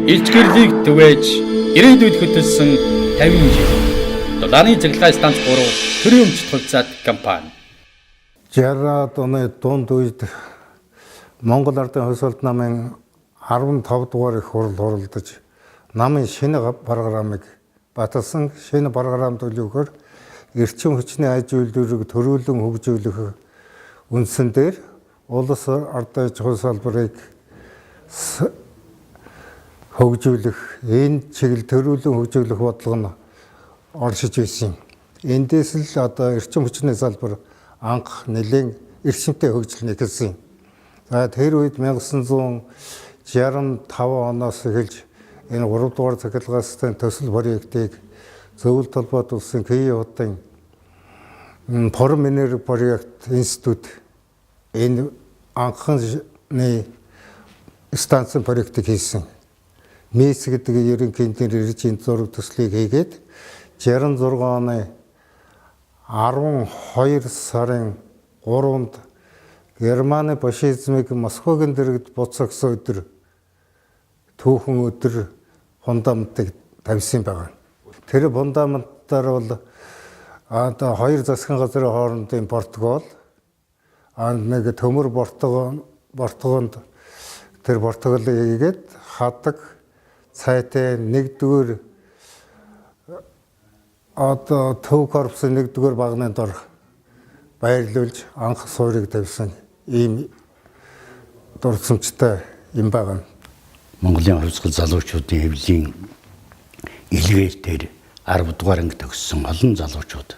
Илчгэрлийг түгээж ирээдүйд хөтөлсөн 50 жил. Дулааны цэглэгээ станц 3 төрийн өмчт хувьцаат компани. 60-аад оны дунд үед Монгол Ардын хувьсгалт намын 15 дугаар их хурал хуралдаж намын шинэ программыг баталсан. Шинэ программ төлөвлөхөөр эрчим хүчний аж үйлдвэрийг төрүүлэн хөгжүүлэх үндсэн дээр улс ардын чухал салбарыг хөгжүүлэх, энэ чиглэл төрүүлэн хөгжүүлэх бодлого нь оршиж байсан. Эндээс л одоо эрчим хүчний салбар анх нэлээд эрчимтэй хөгжил эхэлсэн. За тэр үед 1965 оноос эхэлж энэ 3 дугаар цахилгаан төсөл проектыг зөвлөлт толгойд улсын Киевын Форм энерги проект институт энэ анхны станцын проектыг хийсэн. МИС гэдэг ерөнхий инженерийн зураг төслийг хийгээд 66 оны 12 сарын 3-нд Германы фашизмыг Москвагийн дэргэд буцаагсан өдөр түүхэн өдөр фундаментыг тавьсан байгаа. Тэр фундаментаар бол одоо хоёр засгийн газрын хоорондын протокол нэг төмөр бортогонд тэр протоколыг хийгээд хадаг цайтай 1-р одоо төв корпусын 1-р багны дор баярлуулж анх суурийг тавьсан ийм дурсамжтай юм байна. Монголын хувьсгал залуучуудын хэвлийн илгээр дээр 10 дугаар анги төгссөн олон залуучууд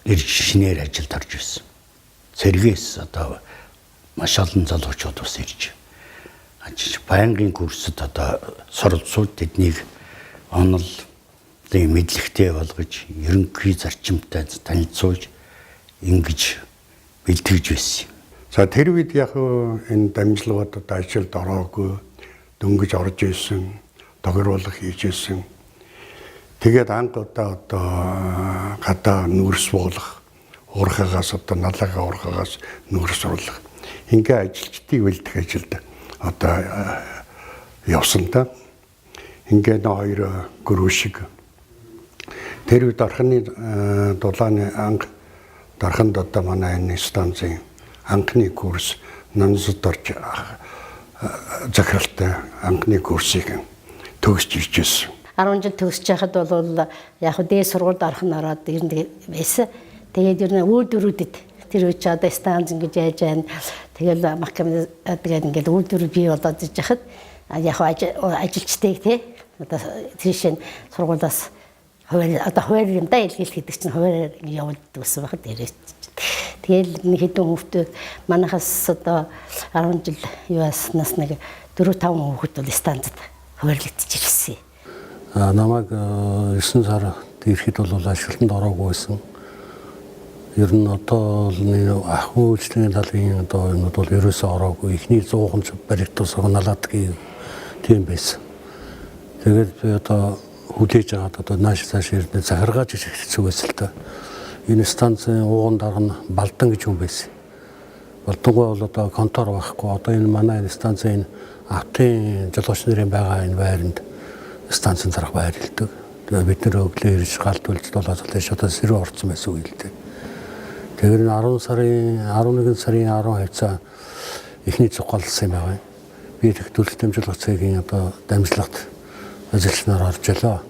ирж шинээр ажилд орж ирсэн. Цэргээс одоо маш олон залуучууд бас ирж ажиллаж байнгын курсд одоо суралцуулж тэднийг онол мэдлэгтэй болгож ерөнхий зарчимтай танилцуулж ингэж бэлтгэж байсан. За тэр үед яг энэ дамжлагууд одоо ажилд ороогүй дөнгөж орж исэн, тохируулах хийж исэн. Тэгээд ангуудаа одоо гадаа нүүрс буулгах, уурхаагаас одоо налаага уурхаагаас нүүрс оруулах. Ингээ ажилчдыг бэлдэх ажилд одоо явсан та. Ингээ хоёр гөрөө шиг. Тэр үед арханы дулааны анги дарханд одоо манай энэ станцын анхны курс нансад орж захиралтай анхны курсыг төгсж ирж байсан. 10 жил төгсөж байхад бол яг дээд сургуульд орох нь ороод ирнэ байсан. Тэгээд ер нь үйлдвэрүүдэд тэр үе ч одоо станц ингэж яаж байна. Тэгэл макам тэгээд ингээд үйлдвэр бий болоод иж хахад яг ажилчдыг тий одоо тийш сургуулиас хуваар юм да илгээлт гэдэг чинь хуваар явуулдаг гэсэн байхад ирээд. Тэгэл нэг хэдэн хүүхдүүд манайхаас одоо 10 жил юуаснаас нэг 4-5 хүүхэд бол станцад хуваарлагдчих ирсэн. Намайг 9 сар ирэхэд бол ажилтнанд ороогүй байсан. Ер нь одоо ахмад үйлчлэгийн талын одоо юмуд бол ерөөсөө ороогүй. Эхний 100 баригдсан согналаадгийн тийм байсан. Тэгээд би одоо хүлээж аваад одоо нааш цааш ирнэ захиргааж хэцүү байсан л та. Энэ станцын ууган дарга нь Балдан гэж хүн байсан. Балдангүй бол одоо контор байхгүй. Одоо энэ манай энэ станцын автын жолооч нарын байгаа энэ байранд станцын дарга байрлалдаг. Тэгээ бид нэр өглөө ирж галт үлдээд болоод одоо сэрүү орцсон байсан үг л дээ. Тэгэхээр 11 сарын 10 хавцаа эхний зугаалсан юм байна. Би их төрөлт дамжуулах цагийн одоо дамжлагт ажилчнаар орж ялаа.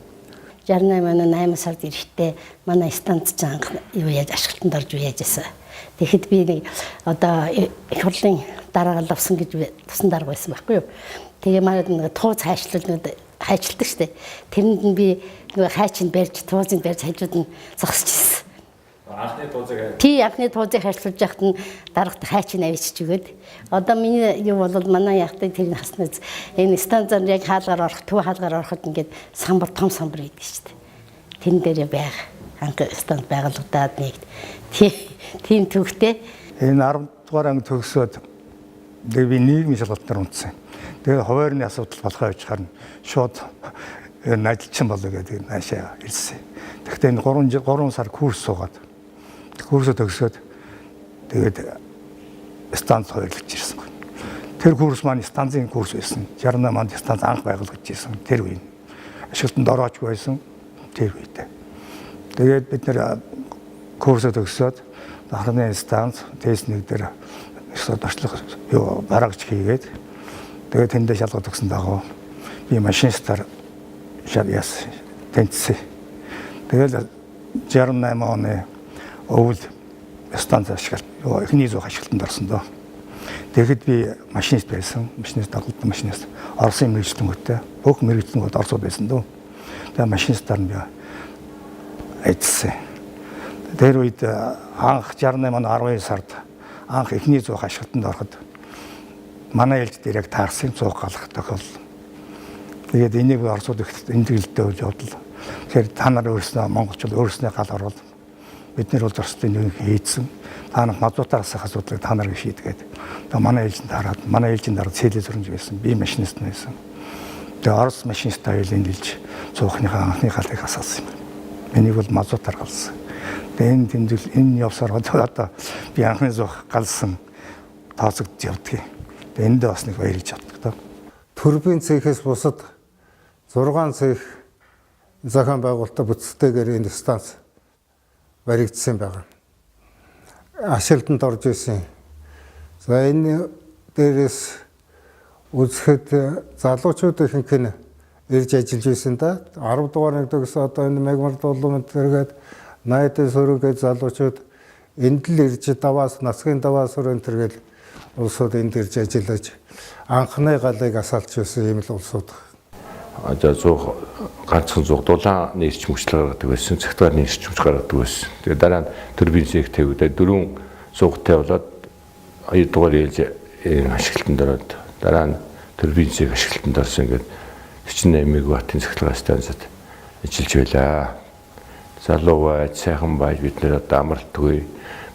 68 оны 8 сард ирэхдээ манай станц анх юу яаж ашиглалтанд орж яажсэн. Тэгэхэд би нэг одоо их хурлын дараагаар авсан гэж тусан дарга байсан байхгүй юу. Тэгээ манай нэг тууз хайчилдаг штэ. Тэрэнд нь би нэг хайчинд барьж туузыг барьж хажууд нь зогсчихсэн. Анхны туузыг тий анхны туузыг хайчлуулж яхад нь дарагт хайчин авчиж өгөөд одоо миний юу бол манай яхад тэр хаснаас энэ станцаар яг хаалгаар орох төв хаалгаар ороход ингээд самбар том самбар гэдэг штэ. Тэн дээр байг анх станц байгуулагдаад нэг тийм төвхтэй Энэ 10 дугаар анги төгсөөд би нийгмийн шалгалтаар унтсан. Тэгээ хуваарьны асуудал болохоо гэж харна. Шууд энэ ажилчин болоо гэдэг наашаа ирсэн. Тэгэхдээ энэ 3 сар курс суугаад курсоо төгсөөд тэгээд станц хуваарлаж ирсэн. Тэр курс маань станцын курс байсан. 68 онд станц анх байгуулагдсан тэр үе. Ашиглалтанд ороочгүй байсан тэр үедээ. Тэгээд бид нэр курсоо төгсөөд анхны станц тест нэг дээр өсөд орчлох юу барагч хийгээд тэгээд тэндээ шалгалт өгсөн дагуу би машинистаар яс тэнцсэн. Тэгээд 68 оны өвөл станц ашиглалт эхний зух ашиглалтанд орсон доо. Тэгэхэд би машинист байсан. Машинист дагалт машинист. Оросын мэргэжлэнгүүтээ бүх мэргэжлэнгүүд орсууд байсан дөө. Тэгээд машинистаар нь би ажилласан. Тэр үед анх 68 оны 12 сард анх эхний зух ашиглалтанд ороход манай ээлж дээр яг таарсан зух галах тохиолдол. Тэгээд энийг орсууд их тэмдэглэлтэй үйл явдал. Тэгэхээр та нар өөрснөө монголчууд өөрснөө гал орвол бид нар бол зөрчлийн нэг хийдсэн. Та нар мазутаас асуудлыг та нар шийдгээд. Тэгээ манай ээлжинд хараад манай ээлжинд дараад цэлээ зөрөмж байсан. Би машинист байсан. Тэгээ орос машинист айлын гэлж цуухныхаа анхны галыг асаасан юм. Энийг бол мазутаар галсан. Тэгээ энэ тэмдэглэл энэ явсаар одоо би анхны зух галсан тооцогдож явдаг. Тэгээ эндээ бас нэг баярлж авдаг. Турбин цехээс бусад 6 цех зохион байгуулалтад бүтцтэйгээр энэ станц баригдсан байгаа. Ашиглалтанд орж исэн. За энэ дээрээс үзэхэд залуучууд ихэнх нь ирж ажиллаж байсан да. 10 дугаар нэгдээс одоо энэ мегмар дулуун тэргээд 80-д сөрөгээд залуучууд энд л ирж даваас насгийн даваас өрөн тэргээл улсууд энд ирж ажиллаж анхны галыг асаалж байсан юм л улсууд. За 100 ганцхан 100 дулааны ирч мөчлөг гаргадаг байсан. Цагтаарны ирч мөч гаргадаг байсан. Тэгээ дараа нь турбин цех тавьдаг. 4 суугтай болоод 2 дугаар ээлж ашиглалтанд ороод дараа нь турбин цех ашиглалтанд орсон ингээд 48 мегаваттын цахилгаан станцад ажиллаж байлаа. Залуу байж, сайхан байж бид нэр одоо амралтгүй.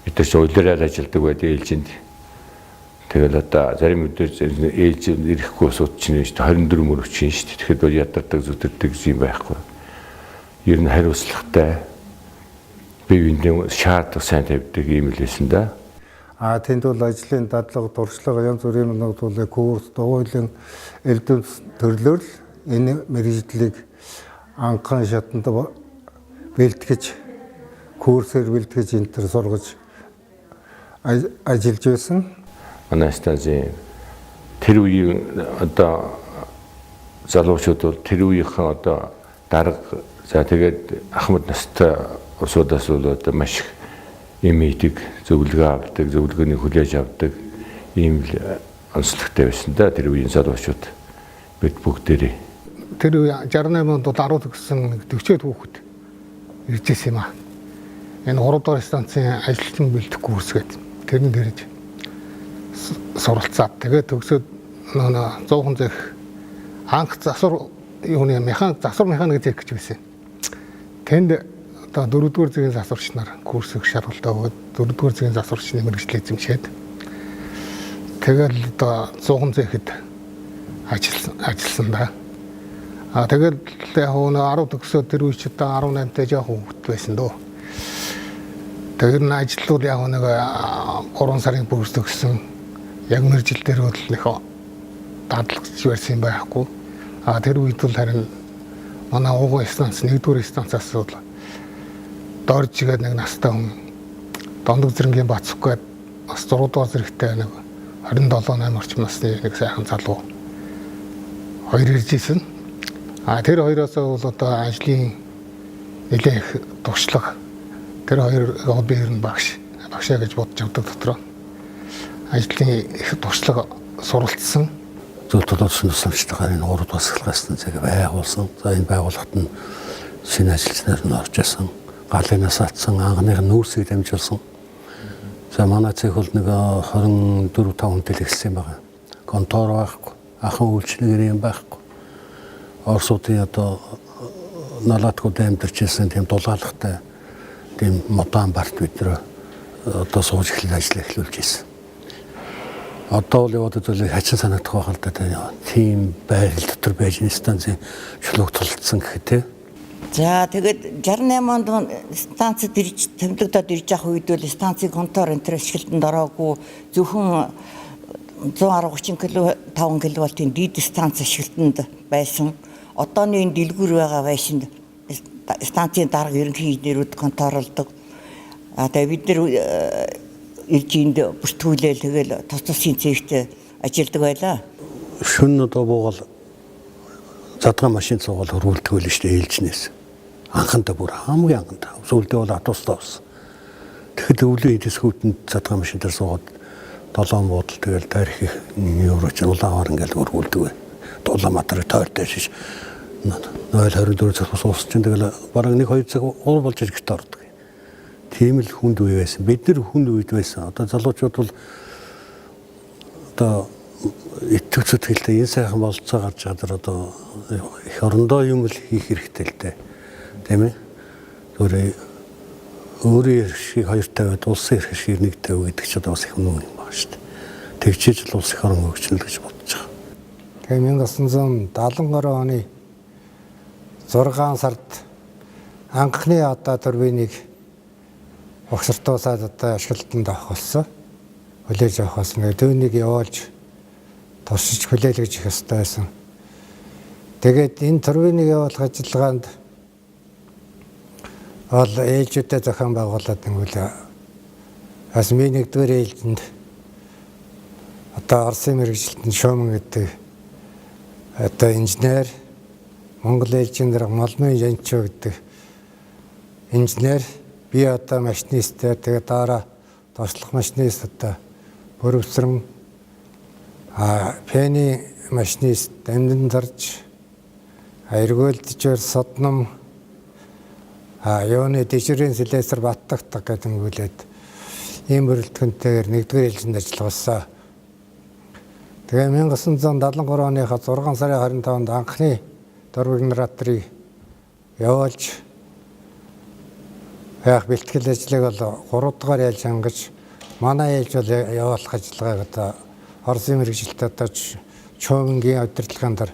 Бид нар ч уйлраар ажилладаг байдаг ээлжинд. Тэгэл одоо зарим өдөр ээлж ирэхгүй сууд чинь 24 мөр өчин шүү дээ. Тэгэхэд бол ядардаг зүдэрдэг юм байхгүй. Ер нь хариуцлагатай бивэндээ шаардлага сайн тавьдаг юм л байсан да. Тэнд бол ажлын дадлага, туршлага янз бүрийн юмнууд бол курс, дугуйлан элдв төрлөөр л энэ мэргэжлийг анхан шатанд бэлтгэж, курсээр бэлтгэж энэ төр сургаж ажиллаж байсан. Манай станцын тэр үеийн одоо залуучууд бол тэр үеийнхэн одоо дарга за тэгээд Ахмад настай усудаас бол одоо маш их юм идэг, зөвлөгөө авдаг, зөвлөгөөний хүлээж авдаг ийм л онцлогтой байсан да тэр үеийн залуучууд бид бүгдээрээ. Тэр үе 68 онд 10 төгссөн 40 хүүхэд ирж ирсэн юм аа. Энэ 3 дугаар станцын ажилтны бэлтгэх курс гэдэг тэрэн дээрж суралцаад тэгээд төгсөөд нөө 100 зэх анх засвар юуны засвар механик зэх гэж байсан. Тэнд одоо 4-р зэгийн засварч нар курс их шаардлагатай өгөөд 4-р зэгийн засварчны мэргэжил эзэмшээд тэгэл одоо 100 зэхэд ажилласан да. Тэгэл яг нэг 10 төгсөөд тэр үеч одоо 18-тай жоохон хөвгт байсан дөө. Тэр нь ажлууд яг нэг 3 сарын бүрс төгссөн. Яг мэржил дээр бол нэг дадлагч байсан байхгүй. Тэр үед бол харин манай ууган станц 1-р станцаас бол доржгээд нэг настай хүн Дондог зэрэнгийн Бацхгүй бас 6 дугаар зэрэгтэй нэг 27-8 орчим насны нэг сайхан залуу хоёр ирж исэн. Тэр хоёроос бол одоо ажлын нэлээх туршлага тэр хоёр би ер нь багшаа гэж бодож авдаг дотроо ажлын их туршлага суралцсан. Зөв тодорхой тусламжтайгаар энэ 3 дугаар сахилгаан цэг байгуулсан. За энэ байгууллагт нь шинэ ажилчнаар нь орж ирсэн. Галынаас атсан анхных нь нүүрсийг дамжуулсан. За манай цэг бол нэг 24-5 хүнтэй л эхэлсэн байгаа. Контор байхгүй, ахын үйлчлэгэр юм байхгүй. Оросуудын одоо налаатгууд амьдарч ирсэн тийм дулаалгатай тийм модон барт бид нэр одоо сууж эхлэх ажил эхлүүлж ирсэн. Одоо л яваад үзвэл хачин санагдах байх л да тийм байрал дотор байж станцын чулууг тулцсан гэхэд тий. За тэгээд 68 онд станцид ирж тэмдэглээд ирж явах үед бол станцын контор энэ төр ашиглалтанд ороогүй зөвхөн 130 кг 5 кВт-ийн дид станц ашиглалтанд байсан. Одооны энэ дэлгүүр байгаа байшинд станцын дарга ерөнхий инженерүүд контролдог. Тэгээ бид нэр ирж энд бүртгүүлээл тэгэл тус тусын цэгт ажилладаг байлаа. Шүн одоо буугал задгаа машин цугаал хөрвүүлдэг байл шүү дээ ээлжнээс. Анхандаа бүр хамгийн анхандаа. Сүүлдээ бол атустаа бас. Тэгэхэд өвлөө идэс хүүтэнд задгаа машин дээр суугаад 7 буудал тэгэл тарих евро ч улаанаар ингээл хөрвүүлдэг бай. Дулаан матрыг тойртой шиш. 024 цаг суусч тэгэл бараг 1-2 цаг уур болж ирэх ордог. Тийм л хүнд үе байсан. Бид нар хүнд үед байсан. Одоо залуучууд бол одоо итгэвч сэтгэлтэй энэ сайхан болцоо гарч чадвар одоо их орондоо юм л хийх хэрэгтэй л дээ. Тийм ээ. Өөрийн эрхийг хоёр тавиад улсын эрхийг нэг тавь гэдэг ч одоо бас их үнэн юм байна шүү дээ. Тэгчээж л улс их орон хөгжнө гэж бодож байгаа. Тэгээ 1973 оны 6 сард анхны одоо турбиныг огсортоосаад одоо ашиглалтанд авах болсон. Хүлээж авах болсон. Түүнийг явуулж туршиж хүлээлгэж их ёстой байсан. Тэгээд энэ турбиныг явуулах ажиллагаанд бол ээлжүүдэд зохион байгуулад нэгвэл бас ми нэгдүгээр ээлжинд одоо Оросын мэргэжилтэнд шууман гэдэг одоо инженер, Монгол ээлжийн дарга Молмын Янчо гэдэг инженер, би одоо машинистээр тэгээд дараа туршлах машинист одоо Бүрөвсрэн пени машинист Дамдын тарж эргүүлдчээр Содном юуны дэжрийн слесар баттагтаг гэдэг нэгүүлээд ийм бүрэлдэхүүнтэйгээр нэгдүгээр ээлжинд ажилласан. Тэгээ 1973 оныхаа 6 сарын 25-нд анхны турбогенераторыг явуулж яах бэлтгэл ажлыг бол 3 дугаар ээлж хангаж манай ээлж бол явуулах ажиллагааг одоо Оросын мэргэжилтэд одоо чөмөнгийн удирдлагын дар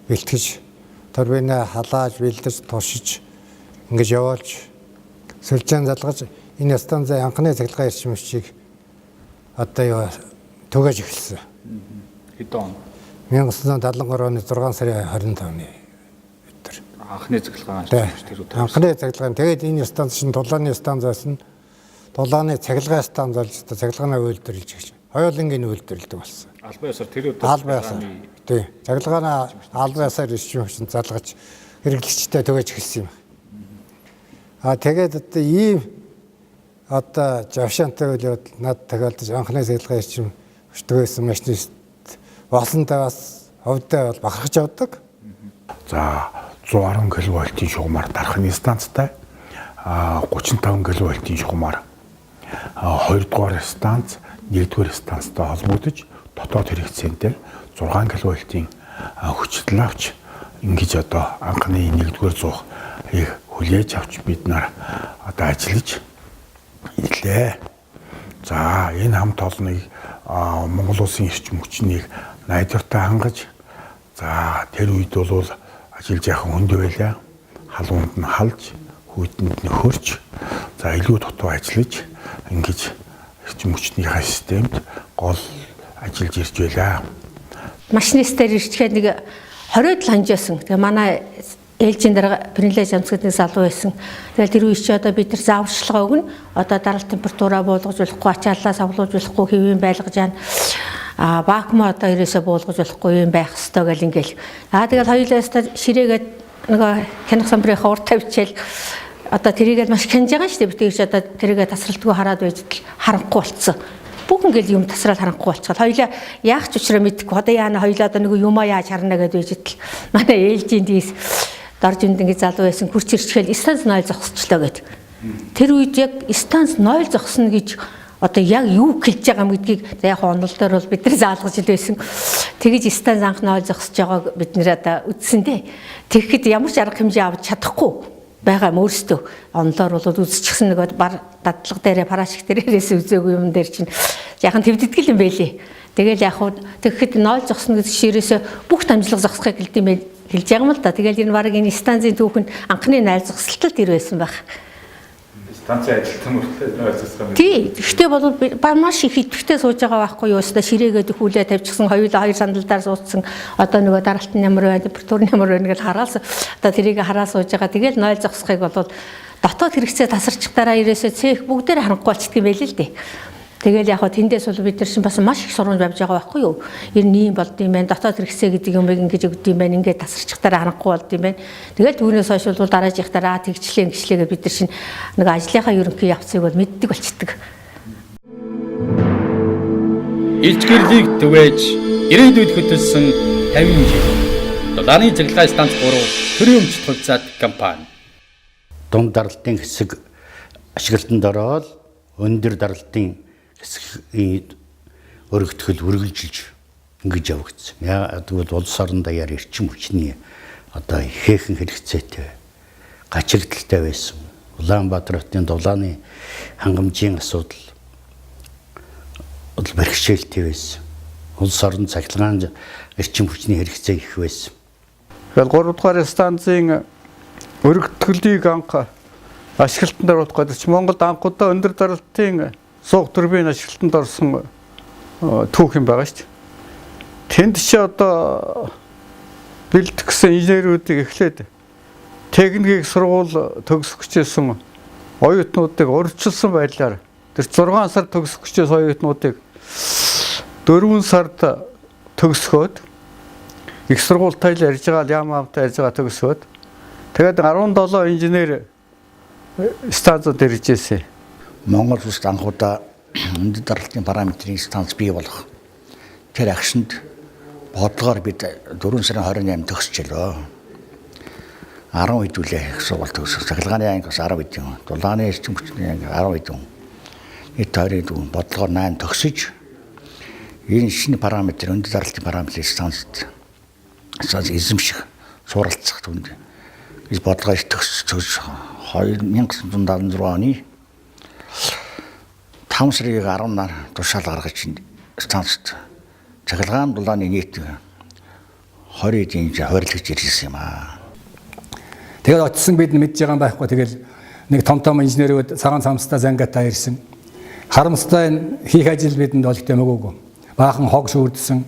бэлтгэж турбинаа халааж бэлдэж тушиж ингэж явуулж сүлжээн залгаж энэ станцын анхны цахилгаан эрчим хүчийг одоо түгэж эхэлсэн. Хэдэн он? 1973 оны 6 сарын 25-ны өдөр. Анхны цахилгаан тэр үеэр. Анхны цахилгаан. Тэгээд энэ станц шин дулааны станц байсан. Дулааны цахилгаан станц болж цахилгаанаа үйлдвэрлэж гэж. Хоёулангийн үйлдвэрлэдэг болсон. Албан ёсоор тэр үеэр албан ёсоор. Тий. Цахилгаанаа албан ёсоор эрчим хүчин залгаж хэрэглэгчтэй түгэж эхэлсэн юм. Тэгээд одоо ийм одоо жавшаантай үйл явдал над тохиолдож анхны цахилгаан эрчим хүчтэйсэн машинист болсонтой бас ховдоо бол бахархаж явдаг. За 110 кВт-ийн шугамар дарахны станцтай 35 кВт-ийн шугамар 2 дугаар станц 1 дугаар станцтай холбогдож дотоод хэрэгцээндээ 6 кВт-ийн хүчтэй авч ингэж одоо анхны 1 дугаар зуух их хүлээж авч бид нар одоо ажиллаж ирлээ. За энэ хамт олныг Монгол улсын эрчим хүчнийг найдвартай хангаж за тэр үед бол ажиллаж яхан хүнд байлаа. Халуунд нь халж, хүйтэнд нь хөрч за илүү дутуу ажиллаж ингэж эрчим хүчнийхээ системд гол ажиллаж ирж байлаа. Машинистээр ирчгээд нэг 20 ланжсэн. Тэгээ манай ээлжийн дараа привилеж амсгад нэг залуу байсан. Тэгэл тэр үе чи одоо бид нар зааварчилгаа өгнө. Одоо дараалал температураа буулгаж болохгүй, ачааллаа савлуулж болохгүй, хэвийн байлгаж яана. Вакуум одоо ирээсээ буулгаж болохгүй юм байх ёстой гэл ингээл. Тэгэл хоёулаастаа ширээгээд нөгөө хянах самбрынхаа урд тавьчихэл одоо тэрийгээ маш хянж байгаа шүү дээ. Би тэгж одоо тэрийгээ тасралтгүй хараад байж харанхгүй болцсон. Бүх ингээл юм тасрал харанхгүй болчиход хоёулаа яах ч учраа мэдэхгүй. Одоо яана хоёулаа одоо нэг юмаа яаж харна гэдээ байж идэл. Манай ээлжийн дийс дорж үнд ингэ залуу байсан хурц ирчихэл станц 0 зогсчлоо гэд. Тэр үед яг станц 0 зогсно гэж одоо яг юу хэлж байгаа юм гэдгийг яг онол дээр бол бид нар заалгаж ил байсан. Тэгэж станц анх 0 зогсож байгааг бид нэр одоо үзсэн дээ. Тэгэхэд ямар ч арга хэмжээ авч чадахгүй байгаа юм өөрсдөө. Онлоор бол үзчихсэн нэг дадлага дээрээ парашик дээрээс үзээгүй юм дээр чинь яхан твддгэл юм байлээ. Тэгэл яг хуу тэгэхэд 0 зогсно гэдэг ширээсээ бүх дамжлага зогсохыг хэлдэм байл хэлж байгаа юм л да. Тэгэл энэ баг энэ станцын түүхэнд анхны 0 зогсолтод ир байсан байх. станцын ажилтан мөртлөө ойрцсон юм. Тий. Гэхдээ бол маш их идэвхтэй сууж байгаа байхгүй юу? Өстө ширээгээд хүлээ тавьчихсан хоёр сандалдаар суудсан. Одоо нөгөө даралтын ямар байна, температурын ямар байна гэж хараалсан. Одоо тэрийг хараа сууж байгаа. Тэгэл 0 зогсохыг бол дотоод хэрэгцээ тасарчихтаараа ирээсээ цех бүгдээр харанхуй болчихдөг юм байл л дээ. Тэгэл яг хаа тэндээс бол бид нар чинь бас маш их сургамж авч байгаа байхгүй юу? Ер нь ийм болд юм байна. Дотоод хэрэгцээ гэдэг юм ингэж өгд юм байна. Ингээд тасарчихтаараа харанхуй болд юм байна. Тэгэл түүнээс хойш бол дараажийнхтараа тэгчлээ бид нар чинь нэг ажлынхаа ерөнхий явцыг бол мэддэг болчдөг. Илчгэрлийг түгээж ирээдүйд хөтөлсөн 50 жил. Дулааны цэглэгээ станц 3 төрийн өмчт хувьцаат компани. Дунд даралтын хэсэг ашиглалтанд ороод өндөр даралтын хэсгийн өргөтгөл үргэлжилж ингэж явагдсан. Яг тэгвэл улс орон даяар эрчим хүчний одоо ихээхэн хэрэгцээтэй гачигдaltaй байсан. Улаанбаатар хотын дулааны хангамжийн асуудал бэрхшээлтэй байсан. Улс орон цахилгаан эрчим хүчний хэрэгцээ их байсан. Тэгэхээр 3 дугаар станцын өргөтгөлийг анх ашиглалтанд оруулах гэдэг чинь Монголд анхудаа өндөр даралтын суух турбин ашиглалтанд орсон түүх юм байгаа шүү дээ. Тэнд чи одоо бэлдэх гэсэн инженерүүдийг эхлээд техникийг сургууль төгсөх гэжсэн оюутнуудыг урьдчилсан байдлаар тэр 6 сар төгсөх гэжсэн оюутнуудыг 4 сард төгсгөөд их сургуультай л ярьж байгаа Ямаамтай ярьж байгаа төгсгөөд тэгээд 17 инженер станцууд иржээсэн. Монгол улсад анхудаа өндөр даралтын параметрийн станц бий болох тэр агшинд бодлогоор бид 4 сарын 28 төгсчлөө. 10 хэдүүлээ их сургууль төгсөх. Цахилгааны анги бас 10 хэд юм. Дулааны эрчим хүчний анги 10 хэд юм. Эд хоёрын бодлогоор 8 төгсөж энэ шинэ параметр өндөр даралтын параметрийн станцд эзэмших суралцах түнд гэж бодлогоо төгсөж 1976 оны 5 сарын 10-наар тушаал гаргаж станцд цахилгаан дулааны нийт 20 эдийн хуваарлаж ирсэн юм аа. Тэгээд очсон бид мэдж байгаа юм байхгүй. Тэгэл нэг том инженерүүд цагаан цамцтай зангатаа ирсэн. Харамстай хийх ажил бидэнд олж тэмээгөөгүй. Баахан хог шүүрдсэн.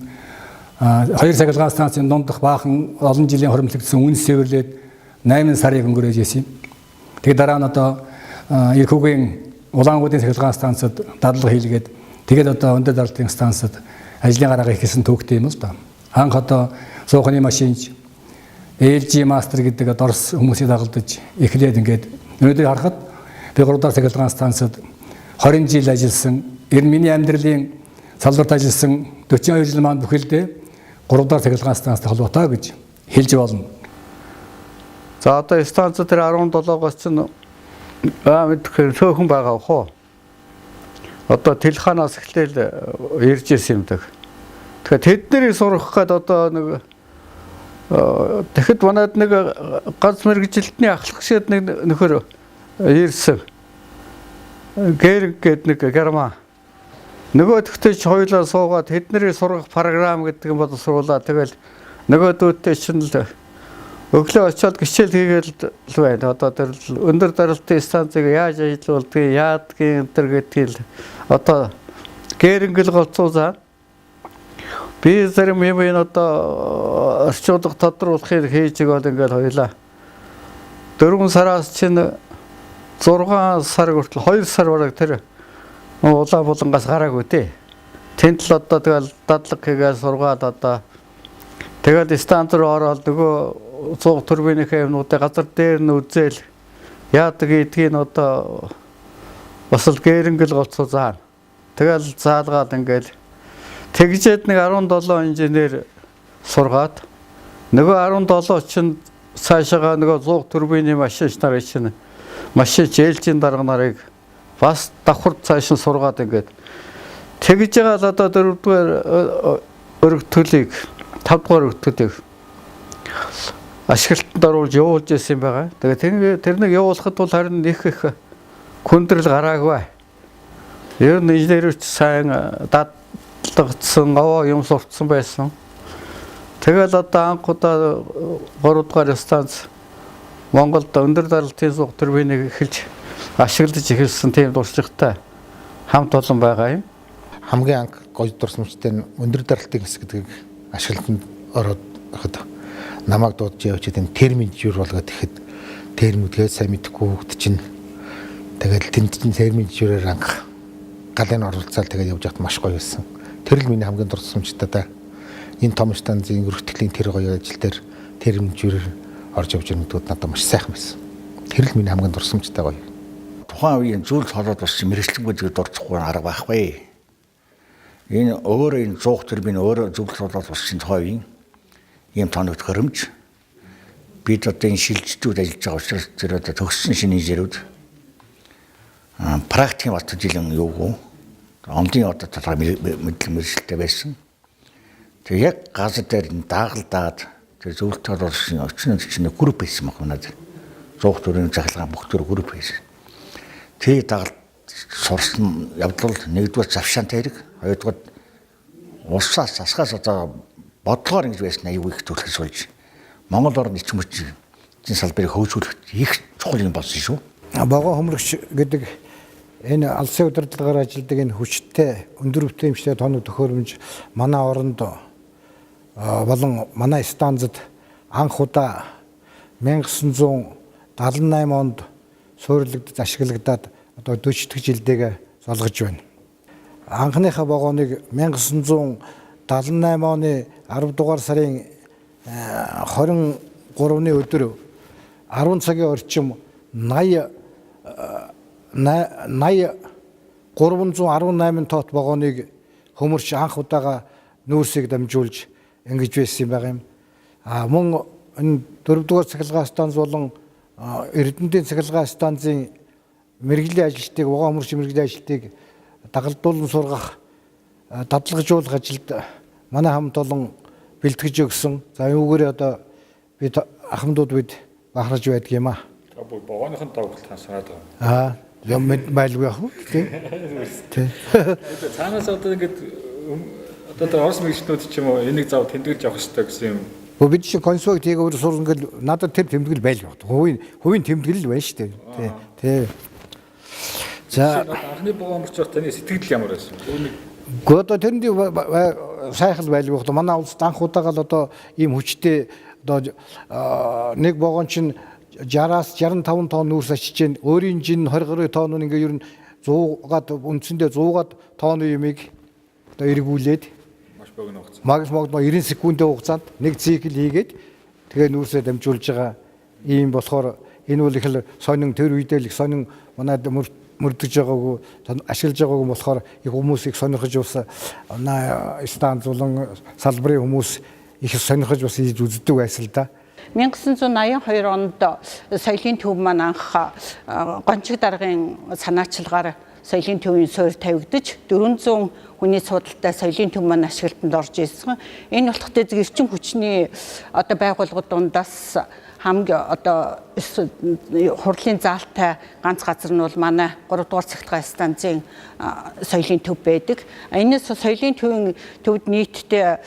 Хоёр цахилгаан станцын дундах баахан олон жилийн хуримтлагдсан үнс сэвэрлээд 8 сарыг өнгөрөөж исэн. Тэгээд дараа нь одоо Ирхүүгийн Улаангуудын цахилгаан станцад дадлага хийлгээд тэгээд одоо өндөр даралтын станцад ажлын гараагаа хийсэн төвхтэй юм л да. Анх одоо суухны машинч LG Master гэдэг Орос хүмүүсийг дагалдаж эхлээд ингээд өнөөдөр харахад би 3 дахь цахилгаан станцад 20 жил ажилласан. Энэ миний амьдралын салбарт ажилласан 42 жил маань бүхэлдээ 3 дахь цахилгаан станцтай холбоотой гэж хэлж болно. За одоо станцад тэр 17-оос чинь мэдхээр сөөхөн байгаа хөө. Одоо телханаас эхлээл ирж ирсэн юм даа. Тэгэхээр тэднийг сурах гээд одоо нэг тэгэхэд манад нэг ганц мэрэгжилтний ахлагчид нэг нөхөр ирсэн. Гэрэг гээд нэг герман. Нөгөө тэгтээ ч хоёулаа суугаад тэднийг сургах програм гэдэг юм боловсруулаа. Тэгэл нөгөөдөөдтэй чинь л өглөө очиод гिचэл хийгээл л байна. Одоо тэр өндөр даралтын станцыг яаж ажиллуулдгийг, яадгийн энэ гэдгийг одоо гэрнгэл голцоозаа би зарим юм одоо орчуулга тодруулахыг хийж байгаа ингээл хоёлаа. 4 сараас чинь 6 сар хүртэл 2 сар бараг тэр улаан булангаас гараагүй тий. Тэнд л одоо тэгэл дадлага хийгээл сургаад одоо тэгэл станц руу ороод нөгөө 100 турбинийнхээ юмнуудыг газар дээр нь үзэл яадаг гэдгийг одоо бас л гэрнгэл голцоо заана. Тэгэл заалгаад ингээл тэгжээд нэг 17 инженер сургаад нөгөө 17 чинь цаашаага нөгөө 100 турбины машинч нарыг чинь машинч ээлжийн дарга нарыг бас давхар цааш нь сургаад ингээд тэгж байгаа л одоо 4-р өргөтгөлийг 5-р өргөтгөлийг ашиглалтанд оруулж явуулж ирсэн байгаа. Тэгээд тэрнийг явуулахад бол харин их хүндрэл гараагүй. Ер нь инженерч сайн дадлагдсан, аваа юм сурцсан байсан. Тэгэл одоо анхудаа 3 дугаар станц Монголд өндөр даралтын суух турбиныг эхэлж ашиглаж эхэлсэн тийм туршлагатай хамт олон байгаа юм. Хамгийн анх гоё дурсамжтай нь өндөр даралтын хэсэг гэдгийг ашиглалтанд ороод байхад намайг дуудаж явж тийм термин жир болгоод ихэд термүүдгээ сайн мэдэхгүй хөвгт чинь тэгээд тэнд чинь термин жирээр анх галын оролцоол тэгээд явж байхад маш гоё байсан. Тэр л миний хамгийн дурсамжтай да. Энэ том станцын өргөтгөлийн тэр гоё ажил дээр термин жирээр орж явж ирнэдүүд надад маш сайхан байсан. Тэр л миний хамгийн дурсамжтай гоё. Тухайн үеийн зүйл толгойд бас мэрэгчлэнгүй зүйл дурдахгүй арга байхгүй. Энэ өөр энэ 100 тэрбин өөр зүйл толгойд бас чинь тухайн үеийн ийм тоног хөрөмж бид одоо энэ шилжилтүүд ажиллаж байгаа учраас тэр одоо төгссөн шинэ инженерүүд практикийн бат жилийн юугүй онлын одоо талаар мэдлэг байсан. Тэг яг газар дээр даагалдаад тэр зүйл толгойд очны чинь групп байсан баг надад. 100 төрийн захлагаа бүх төр групп байсан. Тэг дагалд сурсан явдал нэгдүгээр завшаантай хэрэг, хоёрдугаар улсаас засгаас одоо бодлогоор ингэж байсан аюу их төлөхс болж Монгол орны эч мөчийн салбарыг хөгжүүлэх их чухал юм болсон шүү. Богоо хөмрөгч гэдэг энэ алсын удирдлагаар ажилладаг энэ хүчтэй өндөр өвтөмжтэй тоног төхөөрөмж манай оронд болон манай станцад анх удаа 1978 онд суурилагдаж ашиглагдаад одоо 40 жилдээ залгаж байна. Анхныхаа вагоныг 1978 оны 10 дугаар сарын 23-ны өдөр 10 цагийн орчим 318 тоот вагоныг хөмөрч анх удаага нүүрсийг дамжуулж ингэж байсан юм байгаа юм. Мөн энэ 4 дугаар цахилгаан станц болон Эрдэнэтийн цахилгаан станцын мэрэгжлийн ажилтныг вагон хөмөрч мэрэгжлийн ажилтныг дагалдуулан сургах дадлагжуулах ажилд манай хамт олон бэлтгэж өгсөн. За юугээр одоо бид Ахмадууд бид бахарж байдаг юм аа. Вагоныхон давхалтаа санаад байгаа. Юм байлгүй яах вэ? Тий. Цаанаас одоо ингээд одоо орос мэрэгчнүүд ч юм уу энийг зав тэмдэглэж явах хэрэгтэй гэсэн юм. Бид чинь консулт хийгээд сурсан гэл надад тэр тэмдэглэл байлгүй байна. Хувийн тэмдэглэл байна шүү дээ. Тий. За анхны вагон өмөрч таны сэтгэл ямар байсан? Гото тэнд сайхан байлгүй байна. Манай улсад анх удаагаар одоо ийм хүчтэй одоо нэг вагон чинь 60-аас 65 тонн нүүрс ачиж чинь өөрийн жин 20 тонн ингээ ер нь 100-аад үндсэндээ 100-аад тонн юмыг одоо эргүүлээд маш богино хугацаа. Магис 90 секундын хугацаанд нэг цикл хийгээд тэгээ нүүрсээ дамжуулж байгаа ийм болохоор энэ бол их л сонин тэр үедээ л их сонин манайд мөрдөж байгаагүй ашиглаж байгаагүй болохоор их хүмүүс их сонирхож бас станц болон салбарын хүмүүс их сонирхож бас хийж үздэг байсан л да. 1982 онд соёлын төв маань анх гончиг даргын санаачилгаар соёлын төвийн суурь тавигдаж 400 хүний судалтай соёлын төв маань ашиглалтанд орж ирсэн. Энэ болохтой эрчим хүчний одоо байгууллагууд дундаас хамгийн одоо хурлын заалтай ганц газар нь бол манай 3 дугаар цахилгаан станцын соёлын төв байдаг. Энэс соёлын төвд нийтдээ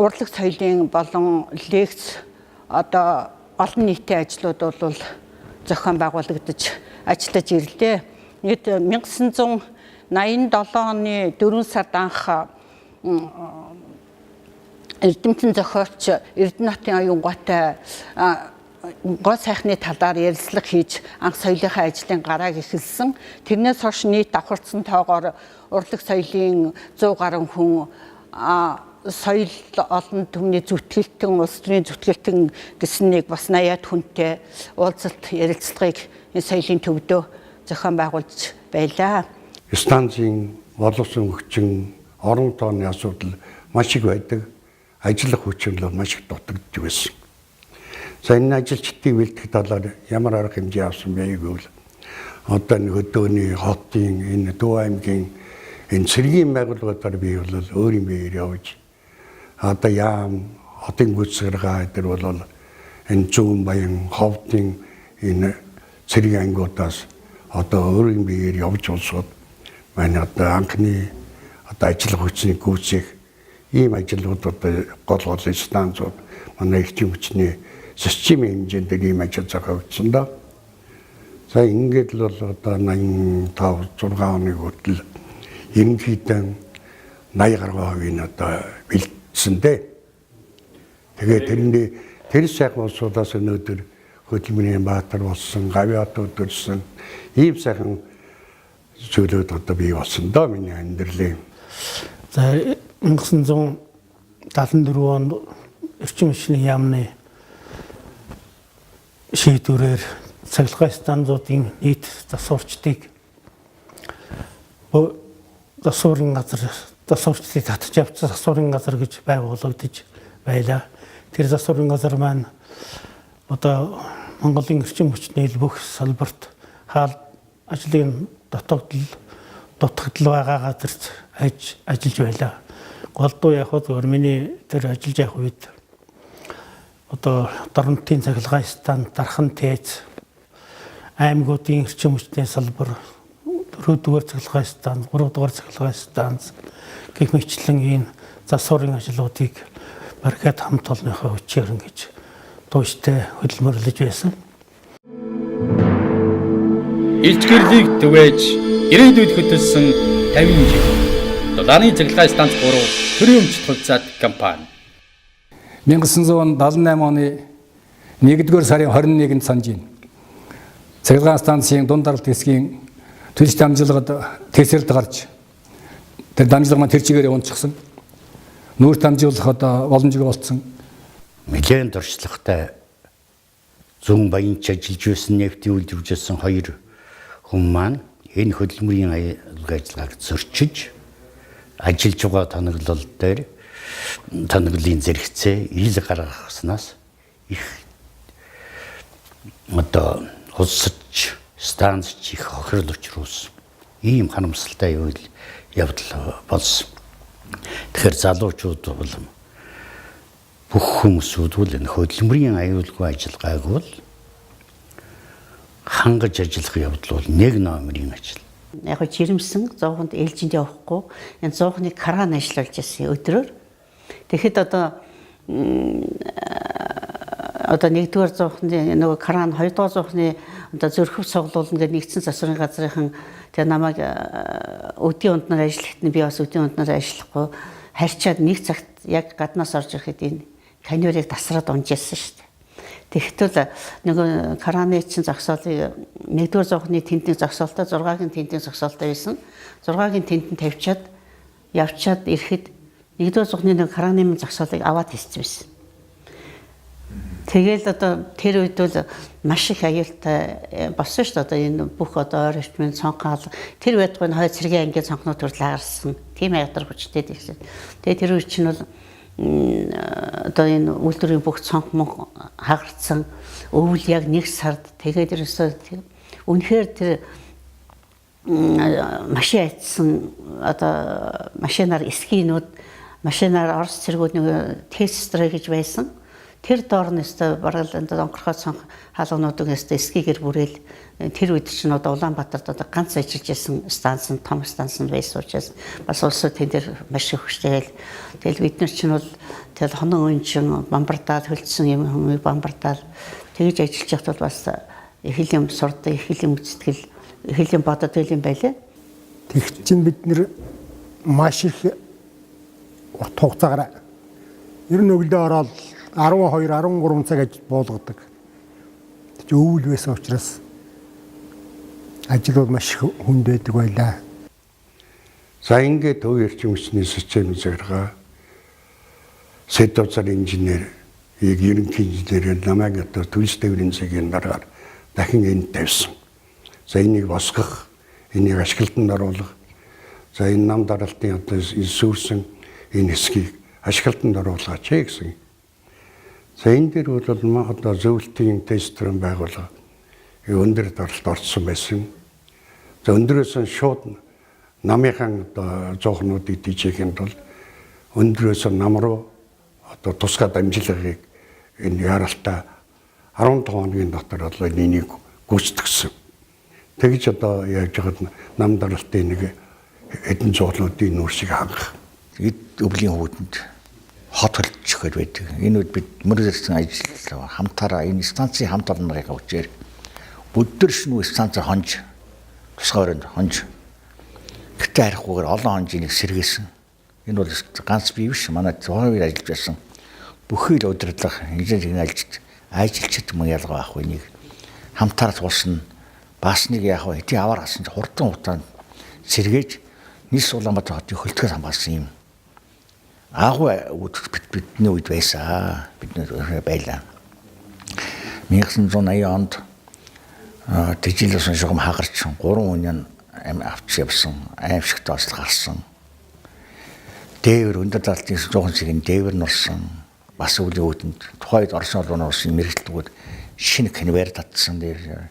урлаг соёлын болон лекц одоо олон нийтийн ажлууд бол зохион байгуулагдаж ажиллаж ирлээ. Нийт 1987 оны 4 сард анх Эрдэмтэн зохиолч Эрдэнэтийн оюунгаатай гоо сайхны талаар ярилцлага хийж анх соёлынхаа ажлын гарааг эхэлсэн. Тэрнээс хойш нийт давхарцсан тоогоор урлаг соёлын 100 гаруй хүн соёл олон түмний зүтгэлтэн улс төрийн зүтгэлтэн гэсэн нэг бас 80-аад хүнтэй уулзалт ярилцлагыг энэ соёлын төвдөө зохион байгуулж байлаа. Станцын боловсон хүчин орон тооны асуудал маш их байдаг. Ажиллах хүчин бол маш их дутагдж байсан. За энэ ажилчдыг бэлтгэх талаар ямар арга хэмжээ авсан бэ гэвэл одоо энэ хөдөөний хотын энэ Төв аймгийн энэ цэргийн байгууллагуудаар бий бол өөрийн биеэр явж одоо яам хотын гүйцэтгэлгээ дээр бол энэ зүүн баян ховдын энэ цэргийн ангиудаас одоо өөрийн биеэр явж болсод манай одоо анхны одоо ажиллах хүчний гүйцэх ийм ажлууд одоо гол станцууд манай эрчим хүчний системийн хэмжээнд ийм ажил зохиогдсон да. За ингээд л бол одоо 85 6 оны хүртэл ерөнхийдөө 80 гаруй хувийн одоо бэлдсэндээ. Тэгээд тэр сайхан улсуудаас өнөөдөр хөдөлмөрийн баатар болсон, гавьяатууд төрсөн ийм сайхан зүйлүүд одоо бий болсон доо миний амьдралын. За 1974 онд эрчим хүчний яамны шийдвэрээр цахилгаан станцуудын нийт засварчдыг засварын газар засварчдыг татж авсан засварын газар гэж байгуулагдаж байлаа. Тэр засварын газар маань одоо Монголын эрчим хүчний бүх салбарт хаал ажлын дутагдал байгаа газарт ажиллаж байлаа. Голдуу яг зөвөр миний тэр ажиллаж явах үед одоо Дорнотын цахилгаан станц, Дархан тээц, аймагуудын эрчим хүчний салбар, 4-р цахилгаан станц, 3-р цахилгаан станц гэх мэтлэн энэ засварын ажлуудыг барихад хамт олонныхоо хүчээр ингэж тууштай хөдөлмөрлөж байсан. Илчгэрлийг түгээж ирээдүйд хөтөлсөн 50 жил. Дулааны цахилгаан станц 3 төрийн өмчт хувьцаат компани. 1978 оны 1-р сарын 21-нд санжийн цахилгаан станцын дунд даралт хэсгийн төлж дамжлагад тесрэлд гарч тэр дамжлага маань тэр чигээр унчихсан. Нүүр дамжуулах одоо боломжгүй болсон. Нэлээд дуршлагатай зүүн баянч ажиллаж байсан нефтийн үйлдвэржсэн 2 хүн маань энэ хөдөлмөрийн ажиллагааг зөрчиж ажиллаж байгаа тоноглол дээр тоноглолын зэрэгцээ ил гаргаснаас их одоо улсч станцч их хохирол учруулсан. Ийм харамсалтай явдал болсон. Тэгэхээр залуучууд бол бүх хүмүүсүүд бол энэ хөдөлмөрийн аюулгүй ажиллагааг бол хангаж ажиллах явдал бол нэг номерын ажил. Яг жирэмсэн зоохонд ээлжинд явахгүй энэ зоохны кран ажиллуулж байсан өдрөөр. Тэгэхэд одоо 1-р зоохны нөгөө кран 2-р зоохны одоо зөрхөв цуглуулна гэдэг нэгдсэн засварын газрынхан тэгээ намайг өдийн унднаар ажиллахад нь би бас өдийн унднаар ажиллахгүй харьчаад нэг цагт яг гаднаас орж ирэхэд энэ каньерыг тасраад унжсэн шүү дээ. Тэгэхдээ нөгөө краны чинь зогсоолыг 1-р зоохны тентний зогсоолтой 6-гийн тентний зогсоолтой байсан. 6-гийн тентэн тавьчаад явчаад ирэхэд 1-р зоохны нэг краны зогсоолыг аваад хийсэн байсан. Тэгэл одоо тэр үед бол маш их аюултай болсон шүү дээ. Одоо энэ бүх одоо ойр орчмын цонхаал тэр байдгүй хойд цэргийн ангийн цонхнууд төрөл агарсан. Тийм аядар хүчтэй гэсэн. Тэгээ тэр үед чинь бол одоо энэ үйлдвэрийн бүх цонх мөн хагарцсан. Өвөл яг 1 сард тэгээд ерөөсөө үнэхээр тэр машин айдсан одоо машинаар эскийнүүд машинаар орос цэргүүд нэг тестрэ гэж байсан. Тэр доор нь өстой бараг л онгорхой цонх хаалгануудыг өстой эскигээр бүрээл тэр үед чинь одоо Улаанбаатарт одоо ганц ажиллаж байсан станц нь том станц нь байсан учраас бас улсууд тэн дээр маш их хүчтэй. Тэгэл бид нар чинь бол тэгэл хонон өнчин бамбардаад хөлдсөн юм хүмүүс бамбардаад тэгж ажиллаж явахад бол бас их юм сурдаг, их юм үзтгэл, их юм бодод байл юм байлаа. Тэгэх чинь бид нэр маш их урт хугацаагаар ер нь өглөө ороод 12-13 цаг ажил буулгадаг. Тэг өвөл байсан учраас ажил бол маш хүнд байдаг байлаа. За ингээд төв эрчим хүчний систем зэрэг сэдвцар инженер, ерөнхий инженер намайг одоо төлс тээврийн цагийн дараагаар дахин энд тавьсан. За энийг босгох, энийг ашиглалтанд оруулах. За энэ нам даралтын одоо сүрсэн энэ хэсгийг ашиглалтанд оруулаач гэсэн. За энэ дээр бол одоо зөвлөлтийн тестрэн байгуулга өндөр даралт орсон байсан. За өндөрөөс нь шууд намынхан одоо зоохнуудыг дижээхэд бол өндөрөөс нам руу одоо тусгай дамжлагыг энэ яралтаа 15 хоногийн дотор бол энийг гүйцэтгсэн. Тэгж одоо яаж яагаад нам даралтын нэг хэдэн зоохнуудын нүүрсийг хангах. Эд өвлийн хөвөдөнд хот хөлтчөхөд байдаг. Энэ үед бид мөрөөрсөн ажил хамтаараа энэ станцын хамт олонныхаа хүчээр бүдэршнүү станцаар хонж тусгай өрөөнд хонж гэтээ харихгүйгээр олон хонжийг сэргээсэн. Энэ бол ганц би биш манай зургийн ажиллаж байсан бүхий л удирдлага инженерийн ажилчид мөн ялгаа байхгүй нэг хамтаар туулсан бас нэг яг хэдий аваар гасан хурдан хугацаанд сэргээж нийс Улаанбаатар хотын хөлтгөөс хамгаалсан юм агуу бидний үед байсан бид нэр байлаа 1980 онд тэжээлсэн шугам хагарч 3 хүн авч явсан аимшигт ослог гарсан дээвэр өндөр залтын 100 цагийн дээвэр нурсан бас үлийн үүдэнд тухайд Орсын улаан улсын мэрэгчлүүд шинэ конвейер татсан дээр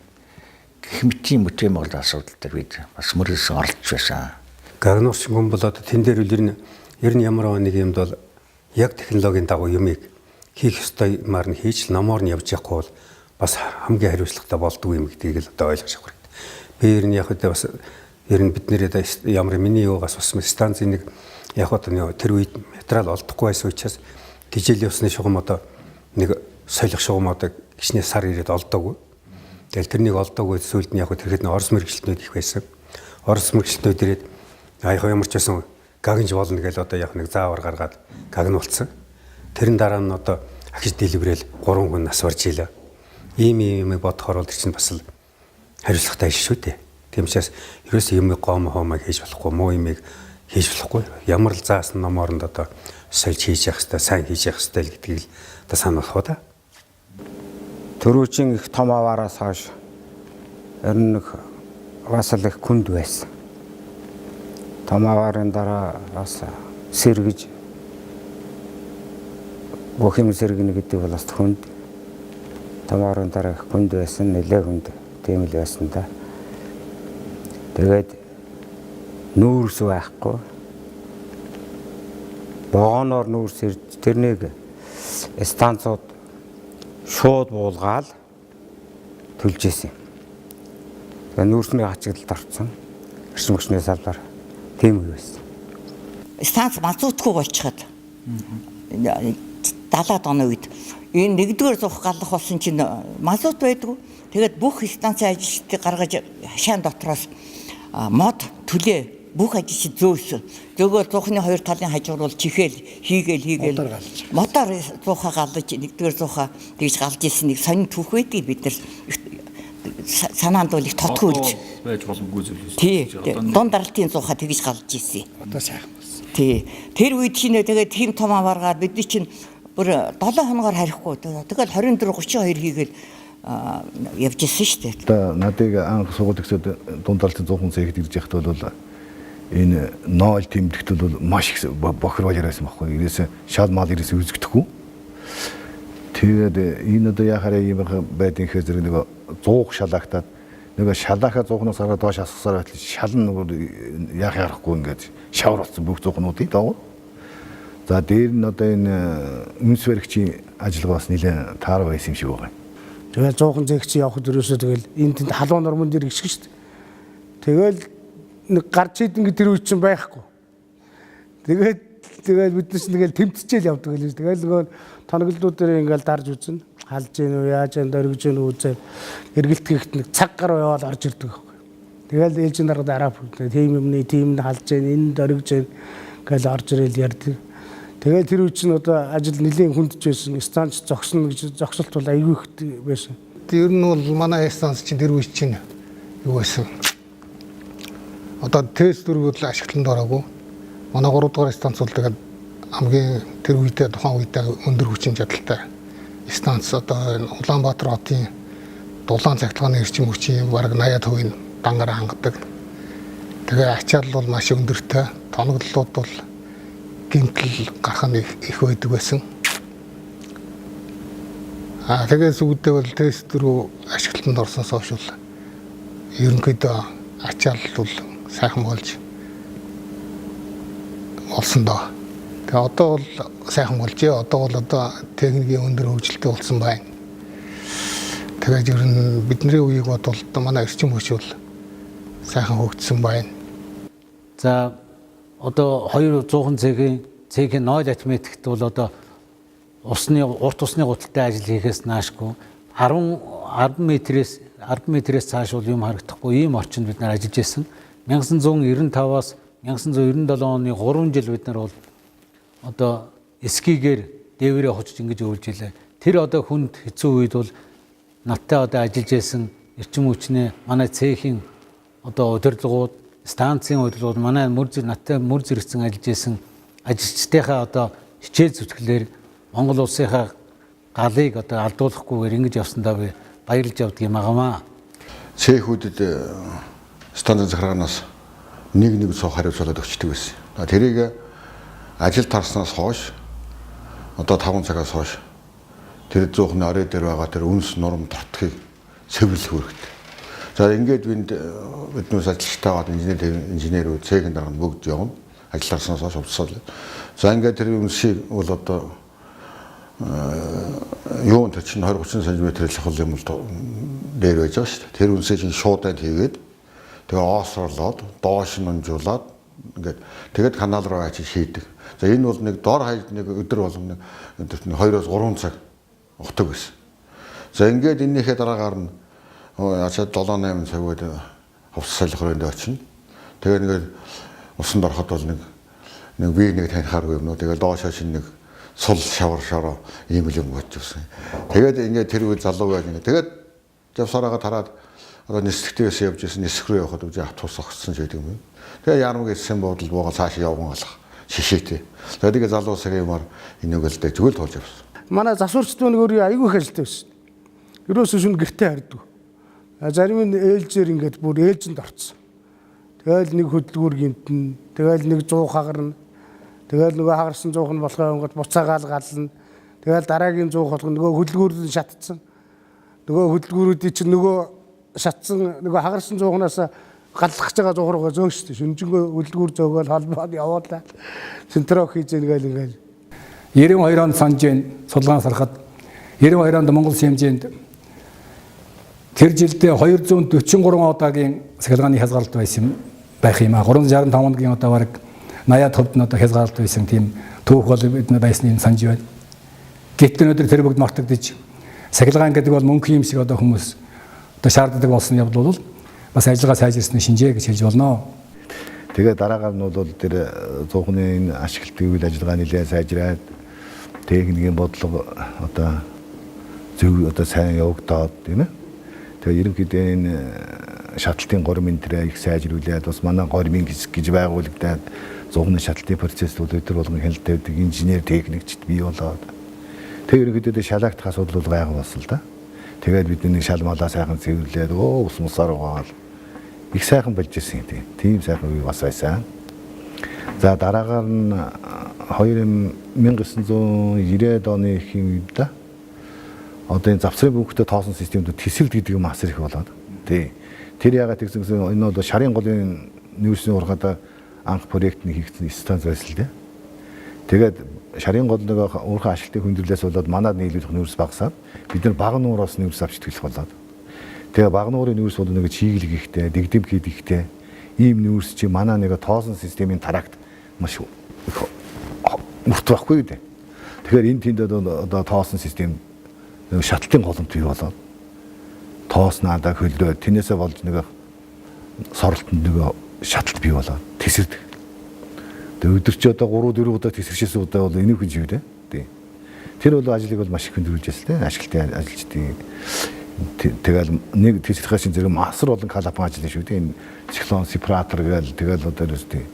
хэмтийн бүтээн байгуулалт асуудал дээр бид бас мөрөөсөн оролцож байсан. Гагнуурчин хүн болоод тэн дээр үл ер нь ямар нэг юмд бол яг технологийн дагуу юмыг хийх ёстой юмар нь хийж л номоор нь явж явахгүй бол бас хамгийн хариуцлагатай болдгүй юм гэдгийг л одоо ойлгож авах хэрэгтэй. Би ер нь яг одоо бас ер нь бид нэрээ ямар миний юугаас бас станцын нэг яг одоо тэр үед материал олдохгүй байсан учраас тижэл явсны шугам одоо нэг солих шугам одоо гişнээ сар ирээд олдоогүй. Тэгэл тэрнийг олдоогүй сүйд нь яг тэрхэд нэг орос мэрэгчлэнүүд их байсан. Орос мэрэгчлэнүүд ирээд яг ямар ч байсан гагнж болно гэж одоо яг нэг заавар гаргаад гагнуулсан. Тэрэн дараа нь одоо ахиж дэлгэрэл 3 хүн нас барж ийлээ. Ийм бодохоор бол тэр чинь бас л хариуцлагатай шүү дээ. Тийм учраас ерөөсөө юм гом хоомыг хийж болохгүй, муу юмыг хийж болохгүй. Ямар л заасан номоронд одоо сольж хийж явах хэрэгтэй, сайн хийж явах хэрэгтэй л гэдгийг л одоо сануулах уу да. Төрүүчийн их том аваараас хойш ер нь бас л их хүнд байсан. Том аваарын дараа бас сэргэж бүх юм сэргэнэ гэдэг бол бас хүнд. Том аваарын дараа их хүнд байсан, нэлээ хүнд тийм л байсан да. Тэгээд нүүрс байхгүй. Богоноор нүүрс ирж тэрнийг станцууд шууд буулгаал төлж исэн. Тэгээ нүүрсний ачаглалд орсон. Эрчим хүчний салбар тийм үү байсан. Станц мазутгүй болчиход 70-аад оны үед энэ нэгдүгээр зуух галах болсон чинь мазут байдгүй. Тэгээд бүх станцын ажилчдыг гаргаж хашаан дотроос мод төлөө бүх ажилчид зөөгөө зуухны хоёр талын хажууруул чихэл хийгээл мотор зуухаа галж нэгдүгээр зуухаа тэгж галж ирсэн нэг сонин түүх байдгийг бид нар санаанд бол их тотгоолж байж боломгүй зүйл. Тий. Дунд даралтын зуухаа тэгж галж ирсэн. Одоо сайхан болсон. Тий. Тэр үед чинь тэгээд тийм том авааргаар бид чинь бүр 7 хоногоор харихгүй. Тэгэл 24-32 хийгээл явж ирсэн шүү дээ. Одоо надыг анх суугаад өгсөд дунд даралтын 100 цэгт ирж яхад бол энэ ноол тэмдэгт бол маш их бохирвол яриасан байхгүй. Ирээсээ шал мал ирээсээ үзэгдэхгүй. Тэгээд энэ одоо яхаараа юм байдгийн хэрэг нэг 100 шалаагтаад нэг шалаахаа 100-наас гараад доош асгасаар байтал шал нь яах ярахгүй ингээд шавар болсон бүх 100-нуудыг дагуу. За дээр нь одоо энэ үнс баригчийн ажиллагаа бас нэлээд таарга байсан юм шиг байгаа. Тэгээд 100 зэгч явахд ерөөсөө тэгэл энэ тэнд халуун нормон дээр гисгэж шүү дээ. Тэгэл нэг гарч идэн тэр үе чинь байхгүй. Тэгээд бид нар чинь тэгэл тэмцчихэл явдаг л. Тэгэл нөгөө тоноглолтууд дээр ингээл дарж үзнэ. Халж гин үү, яаж анд оргиж гин үү, эргэлт хийхэд нэг цаг гаруй яваад орж ирдэг байхгүй. Тэгэл ээлжийн дараад араа бүгд тийм юмны тийм нь халж гин, энд оргиж гин гэл орж ирэл ярьдаг. Тэгээд тэр үе чинь одоо ажил нэлийн хүндж байсан. Станц зогсно гэж зогсолт бол аягүй их байсан. Тэр нь бол манай станц чинь тэр үе чинь юу байсан? Одоо тест дөрвөл ашиглалтанд ороогүй. Манай 3 дугаар станц бол тэгээд хамгийн тэр үедээ тухайн үедээ өндөр хүчин чадалтай станц одоо Улаанбаатар хотын дулаан цахилгааны эрчим хүчийн бараг 80% дангаар хангадаг. Тэгээ ачаал бол маш өндөртэй. Тоноглолууд бол гинтл гарах нь их байдаг байсан. Тэгээс үүдээ бол тест дөрөв ашиглалтанд орсноос хойш бол ерөнхийдөө ачаал бол сайхан болж олсон доо. Тэгээ одоо бол сайхан болжээ. Одоо бол техникийн өндөр хөгжилтэй болсон байна. Тэгээд ер нь бидний үеийг бодвол манай эрчим хүч бол сайхан хөгжсөн байна. За одоо 200 цэгийн 0 атметикт бол одоо урт усны гуталтай ажил хийхээс наашгүй 10 метрээс 10 метрээс цааш бол юм харагдахгүй ийм орчинд бид нар ажиллаж байсан. 1995-аас 1997 оны 3 жил бид нар бол одоо эскигээр дээврээ хочж ингэж өвлж илээ. Тэр одоо хүнд хэцүү үед бол надтай одоо ажиллаж байсан эрчим хүчний манай цехийн одоо удирдлагууд, станцын удирдлагууд манай надтай мөр зэрэгцэн ажиллаж байсан ажилчдынхаа одоо хичээл зүтгэлээр Монгол улсынхаа галыг одоо алдуулахгүйгээр ингэж явсандаа би баярлж явдаг юм аgamаа. Цехүүдэд станцын захиргаанаас нэг суух хариуцлага өгчдөг байсан. Тэрийг ажил тарснаас хойш одоо 5 цагаас хойш тэр зуухны орой дээр байгаа тэр үнс нурам тортхыг цэвэрлэх хэрэгтэй. За ингээд биднээс ажилчтай гад инженерүүд цехийн дарга бүгд явна. Ажил тарснаас хойш хувцсаад. За ингээд тэр үнсийг бол одоо юунд чинь 20-30 см лхол юм л дээр байж байгаа шүү дээ. Тэр үнсээ чинь шуудад хийгээд тэгээ оосруулаад доош нь унжуулаад ингээд тэгээд канал руу очиж шийдэг. За энэ бол нэг дор хаяж нэг өдөр болгоно 2-3 цаг ухдаг байсан. За ингээд эннийхээ дараагаар нь ачаад 7-8 цаг үед хувцас салхи руу очино. Тэгээд ингээд усанд ороход бол нэг би нэг танихааргүй юм уу. Тэгээд доошоо чинь нэг сул шавар ийм л юм бодчихсон. Тэгээд ингээд тэр үе залуу байж ингээд тэгээд завсараагаа тараад одоо нисгтээс явж исэн нисэх рүү явхад үгүй автобус огцсон ч гэдэг юм. Тэгээ ярмаг ирсэн бодол буугаад цааш явган алах шишээтэй. Тэгээд залуусаа юмар энийг л дээ зүгэл туулж явсан. Манай засварчдын өөрөө айгүй их ажилтай байсан. Ерөөсөө шүн гэртээ хардаг. Зарим нь ээлжээр ингээд бүр ээлжинд орцсон. Тэгэл нэг хөдөлгүүр гинтэн, тэгэл нэг 100 хагарна. Тэгэл нөгөө хагарсан 100 нь болохоо ингээд буцаагаал гална. Тэгэл дараагийн 100 болох нөгөө хөдөлгүүр шатцсан. Нөгөө хөдөлгүүрүүдийн чинь нөгөө шатсан нөгөө хагарсан 100-наас галлах байгаа 100 руугаа зөөгчтэй. Шүнжэнгөө хөдөлгүүр зөөгөөл холбоод явуулаа. Синтрок хийж ингээл 92 онд санаж байна судалгаанаас харахад 92 онд Монгол хэмжээнд тэр жилдээ 243 удаагийн сахилгааны хязгаарлалт байсан байх юм а 365 хоногийн одоо бараг 80-аад хувьд нь одоо хязгаарлалт байсан тийм түүх бол бид байсныг санаж байна. Гэтэл өнөөдөр тэр бүгд мартагдаж сахилгаан гэдэг бол мөнгө юм шиг одоо хүмүүс одоо шаарддаг болсон явдал бол бас ажиллагаа сайжирсны шинжээ гэж хэлж болно. Тэгээ дараагаар нь бол тэр 100-ны ашиглалтын үйл ажиллагаа нэлээд сайжраад техникийн бодлого одоо зөв одоо сайн явагдаад тийм ээ. Тэгээ ерөнхийдөө энэ шатлалтын гормын тэрэ их сайжруулад бас манай гормын гэж байгуулагдаад 100-ны шатлалтын процесс өдөр болгон хяналттай инженер техникчд бий болоод тэгээ ерөнхийдөө шалаагт асуудал бол байгаа болсон л да. Тэгээд бидний шалмалаа сайхан цэвэрлээд ус мусаар угаал их сайхан болж ирсэн тийм сайхан үе бас байсан. За дараагаар нь 1990-ад оны их үед да одоо энэ завсрын бүхтэй тоосон системд тэсэлт гэдэг юм асар их болоод тий. Тэр ягаад гэсэн энэ бол шарын голын нүүрсний ургада анх проект нэг хийгдсэн станц байсан л дээ. Тэгээд шарын гол нэг уурхай ашиглалтын хүндрэлээс болоод манад нийлүүлэх нүүрс багасаад бид нар бага нуураас нүүрс авч тэглэх болоод тэгээ бага нуурын нүүрс бол нэг чиглэг ихтэй, дэгдэм хийд ихтэй ийм нүүрс чи манай нэг тоосон системийн тараагт маш мөрт байхгүй үү. Тэгэхээр энэ тэнд одоо тоосон систем нэг шатлалтын голомт бий болоод тооснаадаа хөлрөө тэрнээсээ болж нэг соролтонд нэг шатлалт бий болоод тесэрдэг. Тэгээ өдөр чи одоо 3-4 удаа тесэрчээсэн удаа бол энийх хүн живдэ. Тий. Тэр бол ажлыг бол маш их хөндрүүлжсэн тийм ашиглалтын ажилчдын тэгэл нэг тесэрхашин зэрэг масар болон калапан ажил шүү дээ. Энэ циклон сепаратор гээл тэгэл одоо үстэй.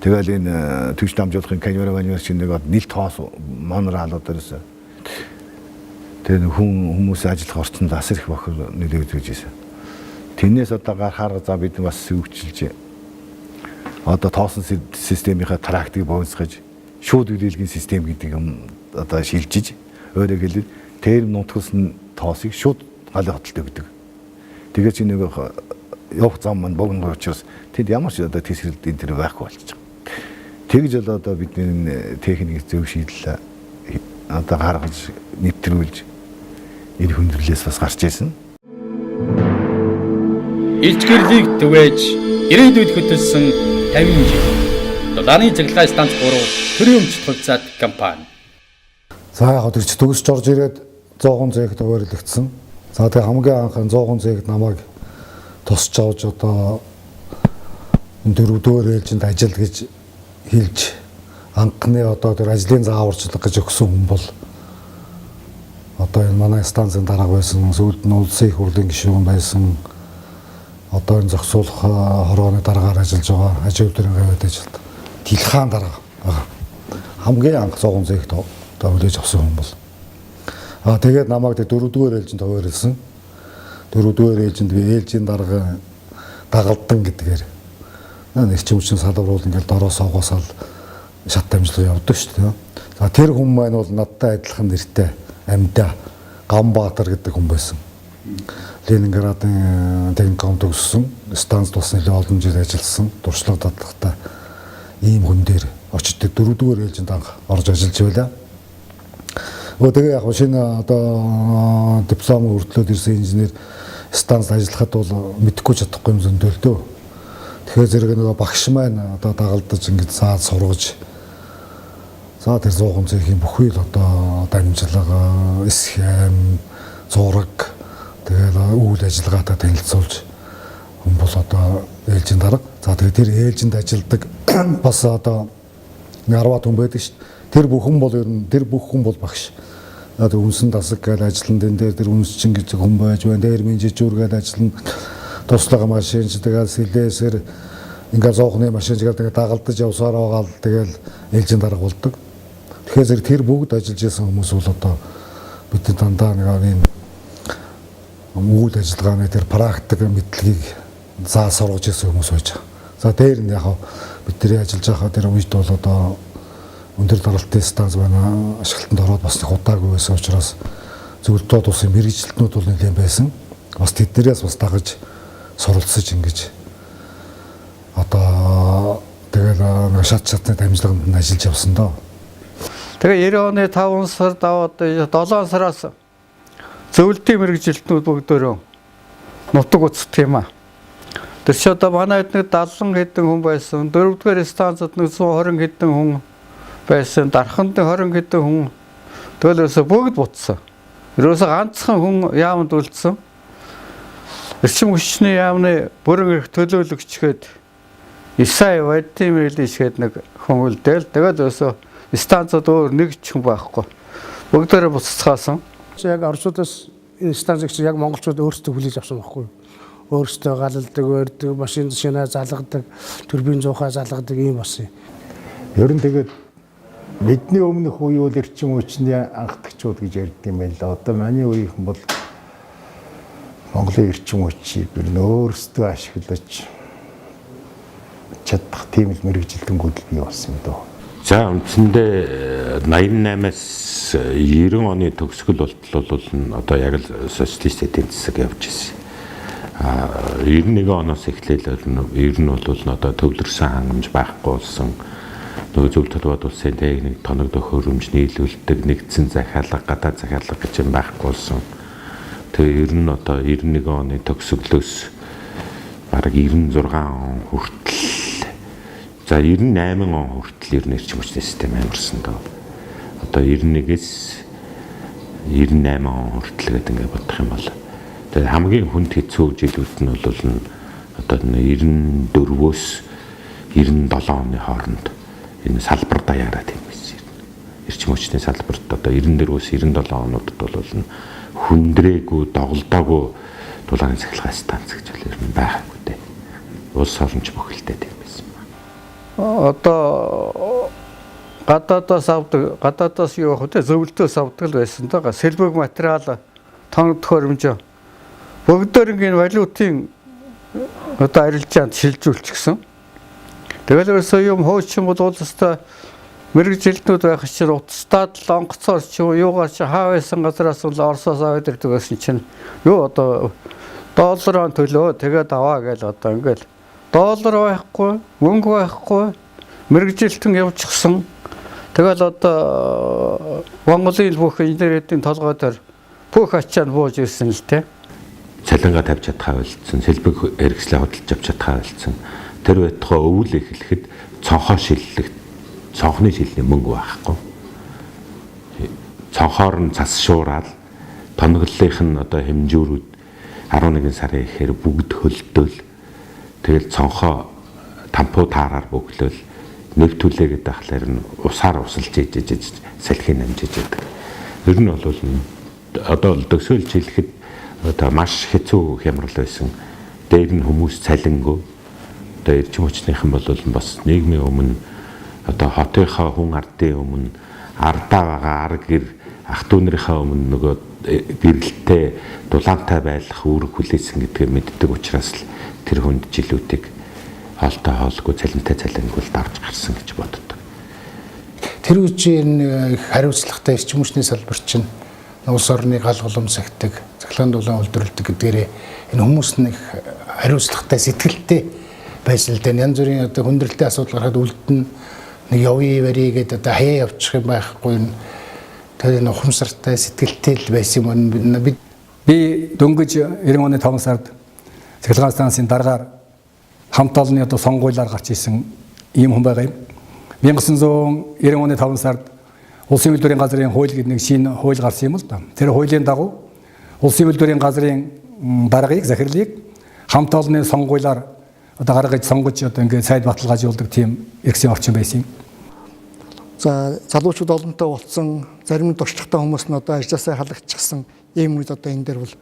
Тэгэл энэ төвч дамжуулахын камера чинь нэг нийл тоос монраал одоо үсэ. Тэгээ хүмүүс ажиллах орчинд асар их бохор нөлөөлж үзсэн. Тэрнээс одоо гарахаар за бид бас сүйгчилж одоо тоосон системийнхаа трактыг богиносгож шууд үйлдвэрлэгийн систем гэдэг юм одоо шилжиж өөрөөр хэлбэл терм нутгасны тоосыг шууд галын хотолд өгдөг. Тэгээ чи нэг явах зам маань богино учраас тэд ямар ч одоо тесрэлтийн тэр байхгүй болчих. Тэгж бол одоо бидний техник зөв шийдэл одоо гаргаж нэвтрүүлж энэ хүндрэлээс бас гарч ирсэн. Илчгэрлийг түгээж ирээдүйд хөтөлсөн 50 жил. Долларын цэглэгээ станц 3 төрийн өмчт хувьцаат компани. За яг тэр төгсөж орж ирээд 100 цэгт хуваарлагдсан. За тэгээ хамгийн анхан 100 зээг намайг тусч авч одоо 4-р ээлжинд ажил гэж хэлж анхны одоо тэр ажлын зааварчлага гэж өгсөн хүн бол одоо энэ манай станцын дарга байсан, сүүлд нь улсын их хурлын гишүүн байсан. Одоо энэ зохицуулах хорооны дараагаар ажиллаж байгаа ажил төрийн гавьд ажилд Тилхаан дарга байгаа. Хамгийн анх 100 зээг одоо хүлээж авсан хүн бол. Тэгээд намайг 4-р ээлжинд хуваарлсан. 4-р ээлжинд би ээлжийн дарга дагалдан гэдгээр нэрчим хүчин салбар бол ингээл дороос авгаасаал шат дамжлага явдаг шүү дээ. За тэр хүн маань бол надтай адилхан нэртэй Амьда Ганбаатар гэдэг хүн байсан. Ленинградын техникум төгссөн, станц тусны олон жил ажилласан, туршлага дадлахтай ийм хүн дээр очиж 4-р ээлжинд анх орж ажиллаж байлаа. Тэгээ яг шинэ одоо диплом хүртлээд ирсэн инженер станцд ажиллахад бол мэдэхгүй чадахгүй юм зөндөл дөө. Тэгэхээр зэрэг нөгөө багш маань одоо дагалдаж ингэж заад сургаж за тэр 100 зээхийн бүхий л одоо дамжлага, схем, зураг тэгээд үйл ажиллагаатай танилцуулж хүн бол одоо ээлжийн дарга. За тэгээд тэр ээлжинд ажилладаг бас одоо 10 хүн байдаг шүү дээ. Тэр бүхэн бол ер нь тэр бүх хүн бол багш. Одоо үнсэн дасаг гэж ажиллан den дээр тэр үнсчин гэж хүн байж байна. Дээр минжижүүр гэж ажиллан туслага машинч тэгээд сэлээсэр ингээд зоохны машинч гэдэг дагалдаж явсаар байгаа л тэгээд ээлжийн дарга болдог. Тэгэхээр зэрэг тэр бүгд ажиллаж исэн хүмүүс бол одоо бидний дандаа нэг юм үйл ажиллагааны тэр практик мэдлэгийг заа сургаж исэн хүмүүс байж байгаа. За дээр нь яг бидний ажиллаж байгаа тэр үед бол одоо өндөр даралтын станц байна. Ашиглалтанд ороод бас их удаагүй байсан учраас зөвлөлтөд усын мэрэгжилтнүүд бол нэлээд байсан. Бас тэднэрээс бас дагаж суралцж ингэж одоо тэгэл шат шатны дамжлаганд нь ажиллаж явсан доо. Тэгээ 90 оны 5 сард аваад 7 сараас зөвлөлтийн мэрэгжилтнүүд бүгдөө нутаг уцдаг юм аа. Тэр ч одоо манай эднэг 70 хэдэн хүн байсан. 4-р станцад 120 хэдэн хүн байсан. Дарханд 20 хэдэн хүн. Töөлөөсөө бүгд буцсан. Ерөөсөө ганцхан хүн яамд үлдсэн. Эрчим хүчний яамны бүрэн их төлөөлөгчгээд Исай Владимирович гээд нэг хүн үлдээл. Тэгээд өсөө станцад өөр нэг ч хүн байхгүй. Бүгдээрээ буццаасан. Яг орчуудаас энэ станцыг яг монголчууд өөрсдөө хүлээж авсан байхгүй юу? Өөрсдөө галалдаг, өрдөг, машин шинаа залгадаг, турбин зуухаа залгадаг юм болсон. Ер нь тэгээд бидний өмнөх үе бол эрчим хүчний анхдагчуд гэж ярьдаг юм байна л. Одоо миний үеийнхэн бол Монголын эрчим хүчийг өөрсдөө ашиглаж чадах тийм л мэрэгжилтэнгүүд бий болсон юм дөө. За үндсэндээ 88-аас 90 оны төгсгөл болтол бол одоо яг л социалист эдийн засаг явж ирсэн. 91 оноос эхлээл ер нь бол одоо төвлөрсөн хангамж байхгүй болсон. Нөгөө зөвлөлт толгойд улсын техник тоног төхөөрөмж нийлүүлдэг нэгдсэн захиалга, гадаад захиалга гэж юм байхгүй болсон. Тэгээ ер нь одоо 91 оны төгсгөлөөс бараг 96 он хүртэл за 98 он хүртэл ер нь эрчим хүчний систем амарсан доо. Одоо 91-ээс 98 он хүртэл гэдэг ингээд бодох юм бол тэгээ хамгийн хүнд хэцүү жилүүд нь бол одоо 94-өөс 97 оны хооронд энэ салбар даяараа тийм байсан. Эрчим хүчний салбарт одоо 94-өөс 97 онуудад бол хүндрээгүй, доголдоогүй дулааны цахилгаан станц гэж бол ер нь байгаагүй дээ. Улс оронч бүхэлдээ тийм байсан. Одоо гадаадаас авдаг, гадаадаас юу явах вэ? Зөвлөлтөөс авдаг л байсан даа. Сэлбэг материал, тоног төхөөрөмж бүгдээрийн валютын одоо арилжаанд шилжүүлчихсэн. Тэгэл ерөөсөө юм хуучин бол улстай мэрэгжилтнүүд байх чинь утастад л онгоцоор ч юугаар ч хаа байсан газраас л Оросоос аваад ирдэг гэсэн чинь юу одоо доллараар төлөө тэгээд аваа гээл одоо ингээл доллар байхгүй, мөнгө байхгүй, мэрэгжилтэн явчихсан. Тэгэл одоо Монголын бүх инженерийн толгойдоор бүх ачаанд бууж ирсэн л те. Цалингаа тавьж чадхаа болцсон, сэлбэг хэрэгслээ хөдөлж авч чадхаа болцсон. Тэр байтугай өвөл эхлэхэд цонхоо шиллэх, цонхны шилний мөнгө байхгүй. Цонхоор нь цас шуураад тоноглолынх нь одоо хэмжүүрүүд 11 сарын ихээр бүгд хөлдөөл тэгэл цонхоо тампуу таараар бөглөөл нэв түлээгээд байхлаар нь усаар усалж ижиж салхин намжиж байдаг. Ер нь бол одоо төгсөөлж хэлэхэд одоо маш хэцүү хямрал байсан. Дээр нь хүмүүс цалингүй. Одоо эрчим хүчнийхэн бол бас нийгмийн өмнө одоо хотынхаа хүн ардын өмнө ардаа байгаа ар гэр ах дүүнэрийнхээ өмнө нөгөө гэрэлтэй дулаантай байх үүрэг хүлээсэн гэдгийг мэддэг учраас л тэр хүнд жилүүдийг хоолтой хоолгүй цалинтай цалингүй давж гарсан гэж боддог. Тэр үеийн хариуцлагатай эрчим хүчний салбар чинь улс орны гал голом сахидаг, цахилгаан дулаан үйлдвэрлэдэг гэдгээр энэ хүмүүс нэг хариуцлагатай сэтгэлтэй байсан л дээ. Янз бүрийн одоо хүндрэлтэй асуудал гарахад үлдэн нэг явъя барья гэдэг одоо хаяа явчих юм байхгүй нь тэр энэ ухамсартай сэтгэлтэй л байсан юм бид дөнгөж 90 оны 5 сард цахилгаан станцын дараагаар хамт олонны одоо сонгуулиар гарч исэн ийм хүн байгаа юм. 1990 оны 5 сард Улсын үйлдвэрийн газрын хууль гэдэг нэг шинэ хууль гарсан юм л да. Тэр хуулийн дагуу Улсын үйлдвэрийн газрын даргыг захирлыг хамт олонны сонгуулиар одоо гаргаж сонгож одоо ингээд сайд баталгаажуулдаг тийм эргэсийн орчин байсан юм. За залуучууд олонтой болсон, зарим нь туршлагатай хүмүүс нь одоо ажлаасаа халагдчихсан ийм үед одоо энэ дээр бол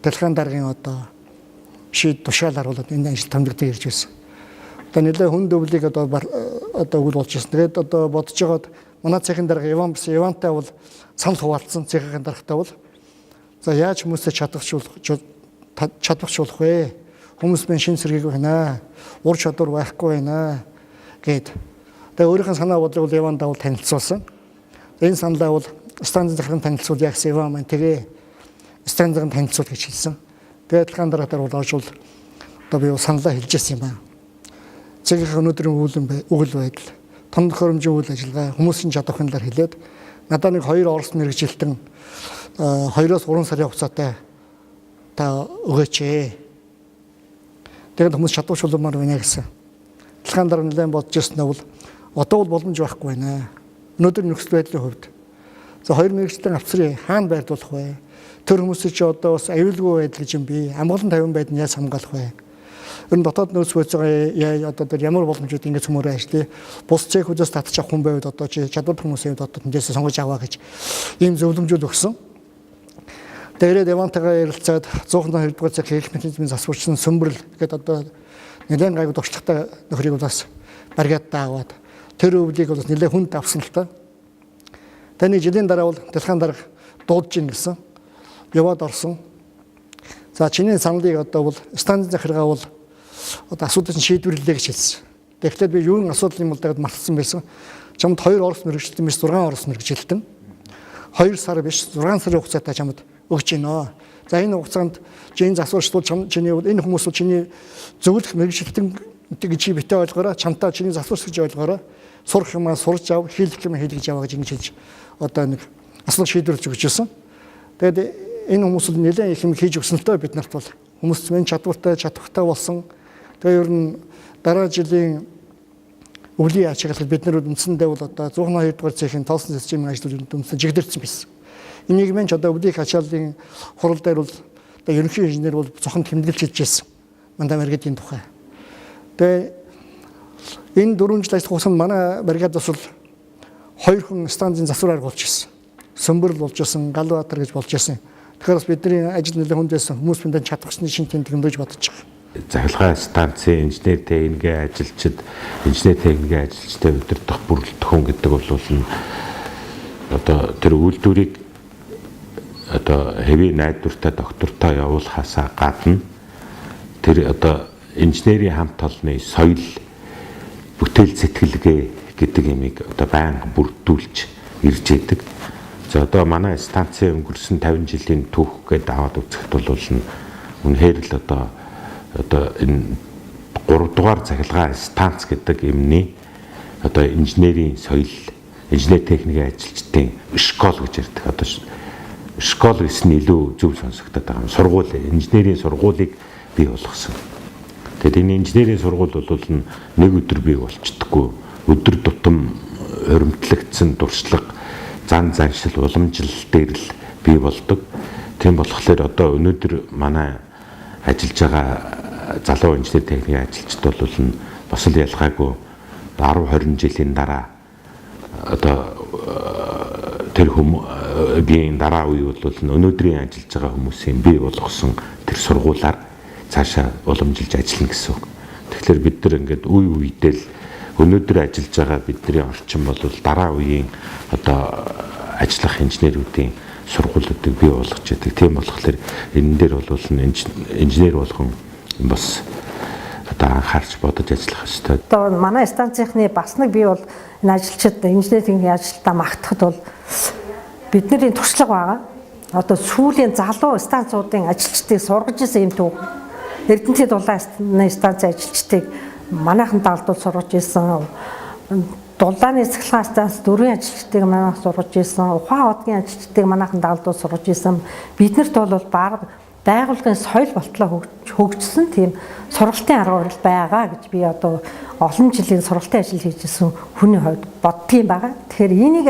Дэлхийн даргын одоо шийд тушаалаар бол энэ ажил томдогдож ирж байсан. Одоо нэлээ хүн дөвлийг одоо өгөл болж ирсэн. Тэгээд одоо бодож байгаад манай цехын дарга Ивантай бол санал хуваалцсан цехын даргатай бол за яаж хүмүүсээ чадварчуулах вэ? Хүмүүс мэн шин сэргийг байна. Ур чадвар байхгүй байна гэд. Тэгээ өөрийнх нь санаа бодлого Иван давал танилцуулсан. Энэ саналаа бол станцын захиргаанд танилцуул яагсан Иван маань тэгээ станцын захиргаанд танилцуул гэж хэлсэн. Тэгээд адилхан дараагаар бол оржуул одоо би саналаа хэлж ирсэн юм байна. Цэгийн өнөөдрийн үйл байдал, тоног төхөөрөмжийн үйл ажиллагаа хүмүүсийн чадвархын талаар хэлээд надад нэг 2 орос мэргэжилтэн 2-3 сарын хугацаатай та өгөөч. Тэгээд хүмүүс чадварчуулмаар байна гэсэн. Адилхан дараа нэлээд бодож ирсэн бол одоо бол боломж байхгүй байна. Өнөөдөр нөхцөл байдлын хувьд за 2 мэргэжилтэн авцрыг хаана байрлуулах вэ? Тэр хүмүүсийн чи одоо бас аюулгүй байдал гэж юм би амгалан тавин байдал яаж хамгаалах вэ? Энэ дотоод нөөц байцаагаа одоо тэр ямар боломжууд ингэж хүмүүрээ ажлаа. Бус цехүүдээс татчих хүн байвал одоо чи чадвар хүмүүсийн дотоод тэндээс сонгож аваа гэж ийм зөвлөмжүүд өгсөн. Тэгээд Ивантайгаа ярилцаад 102 дугаар цех хийх механизмын засварчсан сөмбөрл гэдэг одоо нэлээд гайгүй туршлагатай нөхрийг бас баргаад дааваад тэр өвлийг бас нэлээд хүнд авсан л та. Таны жилийн дараа бол Дэлхийн дарга дуудаж ийн гэсэн. Яваад орсон. За чиний саналыг одоо бол станцын захиргаа бол одоо асуудлыг шийдвэрлэлээ гэж хэлсэн. Тэгэхээр би юун асуудал юм бол дагад мартсан байсан. Чамд 2 орос мэргэжилтэн биш 6 орос мэргэжилтэн 2 сар биш 6 сарын хугацаатай чамд өгч гинөө. За энэ хугацаанд чиний засварчлал чиний энэ хүмүүс бол чиний зөвлөх мэргэжилтэн гэж чи битээ ойлгоорой. Чамтаа чиний засварч гэж ойлгоорой. Сурах юмаа сурч ав, хийх юмаа хийлгэж аваа гэж ингэж хэлж одоо нэг асуудал шийдвэрлэж өгч байсан. Тэгээд энэ хүмүүс л нэлээд их юм хийж өгсөн л тоо бид нарт бол хүмүүс мэн чадвартай болсон. Тэгээ ер нь дараа жилийн өвлийн ачаалал бид нар үндсэндээ бол одоо 102 дугаар цехын тоосон системийн ажлууд үндсэн жигдэрсэн байсан. Энийг мэн ч одоо өвлийн ачааллын хурал дээр бол одоо ерөнхий инженер бол зохон тэмдэглэж хэлж байсан. Мандаа мэргэдийн тухай. Тэгээ энэ 4 жил ажил хугацаанд манай бригадаас бол 2 хүн станцын засвараар болж ирсэн. Сөмбөрл болж ирсэн, Галбаатар гэж болж ирсэн. Тэгэхээр бас бидний ажил нэлээд хүнд байсан. Хүмүүс бидэнд чадварсны шин тэмдэглэж бодож байгаа. Захилгаан станцын инженер техникийн ажилчид, инженер техникийн ажилчтай удирдах бүрэлдэхүүн гэдэг бол одоо тэр үйлдвэрийг одоо хэвийн найдвартай доктортой явуулахаасаа гадна тэр одоо инженерийн хамт олонны соёл бүтээл сэтгэлгээ гэдэг ямиг одоо байнга бүрдүүлж ирж байдаг. За одоо манай станцын өнгөрсөн 50 жилийн түүх гэдээ аваад үзэхэд бол үнэхээр л одоо энэ 3 дугаар цахилгаан станц гэдэг юмны одоо инженерийн соёл, инженер техникийн ажилчдын школ гэж ярьдаг. Одоо школ гэсэн илүү зөв сонсогдоод байгаа юм. Сургууль, инженерийн сургуулийг бий болгосон. Тэгэд энэ инженерийн сургууль бол нэг өдөр бий болчдоггүй. Өдөр тутам хуримтлагдсан дуршлаг, зан заншил, уламжлал дээр л бий болдог. Тийм болохоор одоо өнөөдөр манай ажиллаж байгаа залуу инженер техникийн ажилчид бол бас л ялгаагүй 10-20 жилийн дараа одоо тэр хүмүүсийн дараа үе бол өнөөдрийн ажиллаж байгаа хүмүүсийн бий болгосон тэр сургуулаар цаашаа уламжилж ажиллана гэсэн үг. Тэгэхээр бид нар ингээд үе үедээ л өнөөдөр ажиллаж байгаа бидний орчин бол дараа үеийн одоо ажиллах инженерүүдийн сургуулиудыг бий болгож байдаг. Тийм болохоор энэ дээр бол инженер болгон бас одоо анхаарч бодож ажиллах ёстой. Одоо манай станцынхны бас нэг бий бол энэ ажилчид инженерийн ажилтаа магтахад бол бидний туршлага байгаа. Одоо сүүлийн залуу станцуудын ажилчдыг сургаж исэн юм түүх. Эрдэнэт дулааны станцын ажилчдыг манайхан даалдуул сургаж исэн. Дулааны цахилгаан станц 4 ажилчдыг манайхан сургаж исэн. Ухаан одгийн ажилчдыг манайхан даалдуул сургаж исэн. Биднэрт бол байгууллагын соёл болтлоо хөгжсөн тийм сургалтын арга барил байгаа гэж би одоо олон жилийн сургалтын ажил хийжсэн хүний хувьд боддгийм байгаа. Тэгэхээр энийг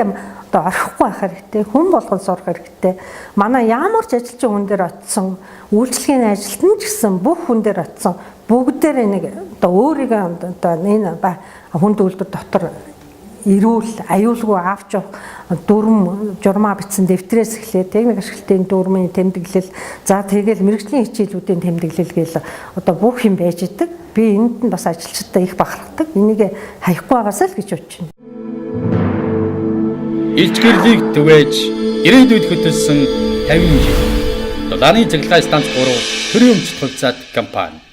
одоо орхихгүй байх хэрэгтэй. Хүн болгон сурах хэрэгтэй. Манай ямар ч ажилчин хүн дээр очисон, үйлчлэгийн ажилтан ч гэсэн бүх хүн дээр очисон бүгдээр нэг одоо өөрийгөө одоо энэ хүнд үйлдвэр дотор эрүүл, аюулгүй авч явах дүрм журмаа бичсэн дэвтрээс эхлээд техник ашиглалтын дүрмийн тэмдэглэл, за тэгэл мэрэгжлийн хичээлүүдийн тэмдэглэл гээл одоо бүх юм байж идэг. Би энд нь бас ажилчдаа их бахархдаг. Энийг хаяхгүй байгаасаа л гэж бодож байна. Илчгэрлийг түгээж ирээдүйд хөтөлсөн 50 жил. Дулааны цахилгаан станц 3 төрийн өмчт хувьцаат компани